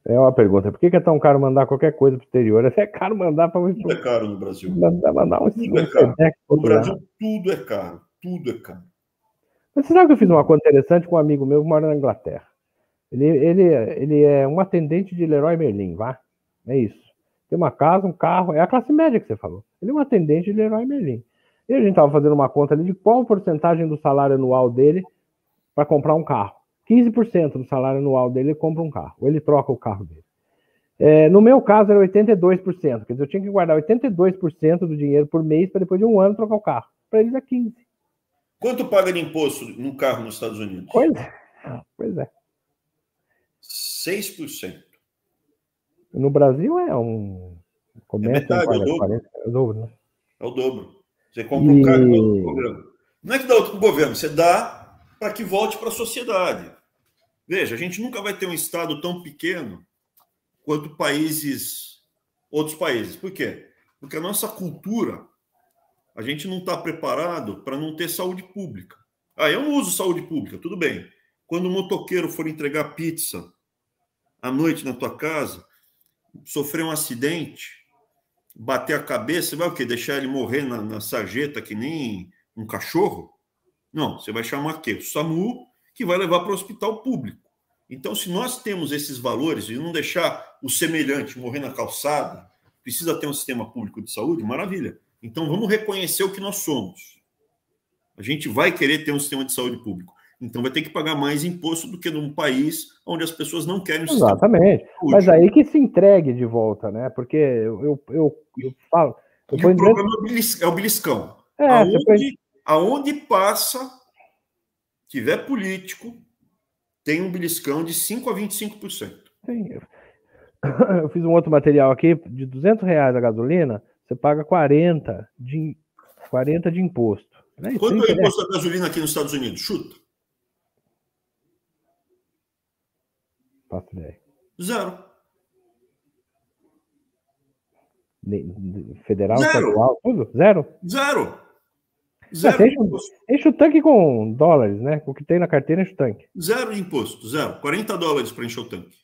É uma pergunta. Por que é tão caro mandar qualquer coisa para o exterior? É caro mandar para o Tudo é caro no Brasil. Mandar tudo é caro. No Brasil, tudo é caro. Tudo é caro. Mas você sabe que eu fiz uma conta interessante com um amigo meu que mora na Inglaterra. Ele é um atendente de Leroy Merlin, vá? É isso. Tem uma casa, um carro, é a classe média que você falou. Ele é um atendente de Leroy Merlin. E a gente estava fazendo uma conta ali de qual a porcentagem do salário anual dele para comprar um carro. 15% do salário anual dele ele compra um carro, ou ele troca o carro dele. No meu caso era 82%, quer dizer, eu tinha que guardar 82% do dinheiro por mês para depois de um ano trocar o carro. Para eles é 15%. Quanto paga de imposto no carro nos Estados Unidos? Pois é. 6%. No Brasil é um comércio. Metade, é o dobro. 40, é o dobro, né? É o dobro. Você compra um carro do outro governo. Não é que dá outro governo, você dá para que volte para a sociedade. Veja, a gente nunca vai ter um Estado tão pequeno quanto outros países. Por quê? Porque a nossa cultura, a gente não está preparado para não ter saúde pública. Eu não uso saúde pública, tudo bem. Quando o motoqueiro for entregar pizza à noite na tua casa, sofrer um acidente, bater a cabeça, você vai o quê? Deixar ele morrer na sarjeta que nem um cachorro? Não, você vai chamar o SAMU, que vai levar para o hospital público. Então, se nós temos esses valores e não deixar o semelhante morrer na calçada, precisa ter um sistema público de saúde, maravilha. Então, vamos reconhecer o que nós somos. A gente vai querer ter um sistema de saúde público. Então, vai ter que pagar mais imposto do que num país onde as pessoas não querem o sistema. Exatamente. Mas aí que se entregue de volta, né? Porque eu falo... O problema é o beliscão. Aonde passa, tiver político, tem um beliscão de 5% a 25%. Sim. Eu fiz um outro material aqui, de R$200 a gasolina, você paga 40 de imposto. Quanto é o imposto da gasolina aqui nos Estados Unidos? Chuta. Faço ideia. 0. Federal, 0. estadual, tudo? 0? 0. Enche o tanque com dólares, né? O que tem na carteira enche o tanque. 0 de imposto, 0. $40 para encher o tanque.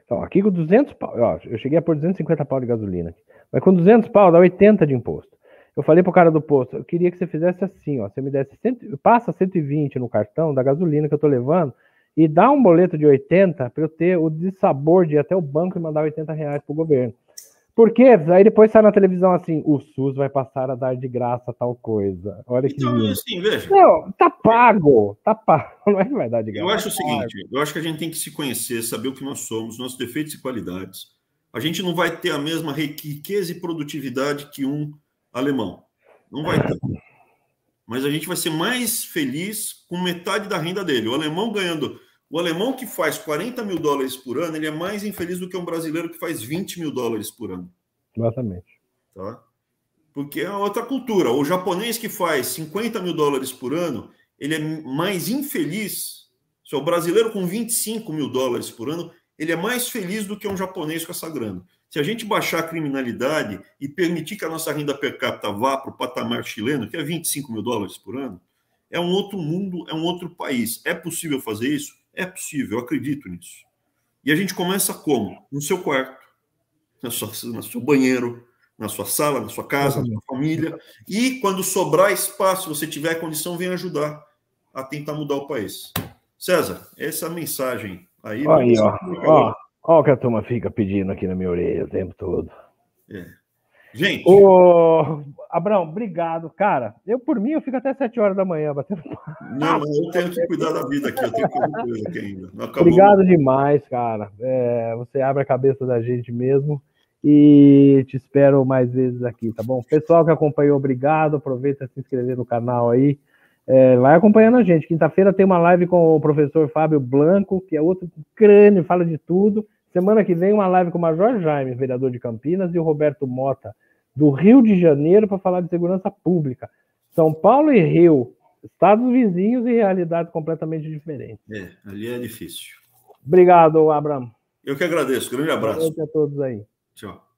Então, aqui com 200 pau, eu cheguei a pôr 250 pau de gasolina. Mas com 200 pau dá 80 de imposto. Eu falei pro cara do posto, eu queria que você fizesse assim, ó, você me desse passa 120 no cartão da gasolina que eu tô levando e dá um boleto de 80 para eu ter o dissabor de ir até o banco e mandar R$80 pro governo. Por quê? Aí depois sai na televisão assim, o SUS vai passar a dar de graça tal coisa. Olha que lindo. Então, assim, veja. Não, tá pago. Não é que vai dar de graça. Eu acho o seguinte, eu acho que a gente tem que se conhecer, saber o que nós somos, nossos defeitos e qualidades. A gente não vai ter a mesma riqueza e produtividade que um alemão. Não vai ter. Mas a gente vai ser mais feliz com metade da renda dele. O alemão que faz $40 mil por ano, ele é mais infeliz do que um brasileiro que faz $20 mil por ano. Exatamente. Tá? Porque é outra cultura. O japonês que faz $50 mil por ano, ele é mais infeliz. Se o brasileiro com $25 mil por ano, ele é mais feliz do que um japonês com essa grana. Se a gente baixar a criminalidade e permitir que a nossa renda per capita vá para o patamar chileno, que é $25 mil por ano, é um outro mundo, é um outro país. É possível fazer isso? É possível, eu acredito nisso. E a gente começa como? No seu quarto, no seu banheiro, na sua sala, na sua casa, na sua família. E quando sobrar espaço, se você tiver condição, vem ajudar a tentar mudar o país. César, essa é a mensagem aí. Aí, ó o que a turma fica pedindo aqui na minha orelha o tempo todo. Gente. Abrão, obrigado. Cara, por mim, eu fico até 7 horas da manhã batendo papo. Não, mas eu tenho que cuidar da vida aqui. Eu tenho que fazer coisa aqui ainda. Não acabou. Obrigado demais, cara. Você abre a cabeça da gente mesmo. E te espero mais vezes aqui, tá bom? Pessoal que acompanhou, obrigado. Aproveita e se inscrever no canal aí. Vai acompanhando a gente. Quinta-feira tem uma live com o professor Fábio Blanco, que é outro crânio, fala de tudo. Semana que vem uma live com o Major Jaime, vereador de Campinas, e o Roberto Mota, do Rio de Janeiro, para falar de segurança pública. São Paulo e Rio, estados vizinhos e realidades completamente diferentes. Ali é difícil. Obrigado, Abraham. Eu que agradeço. Grande abraço. Boa noite a todos aí. Tchau.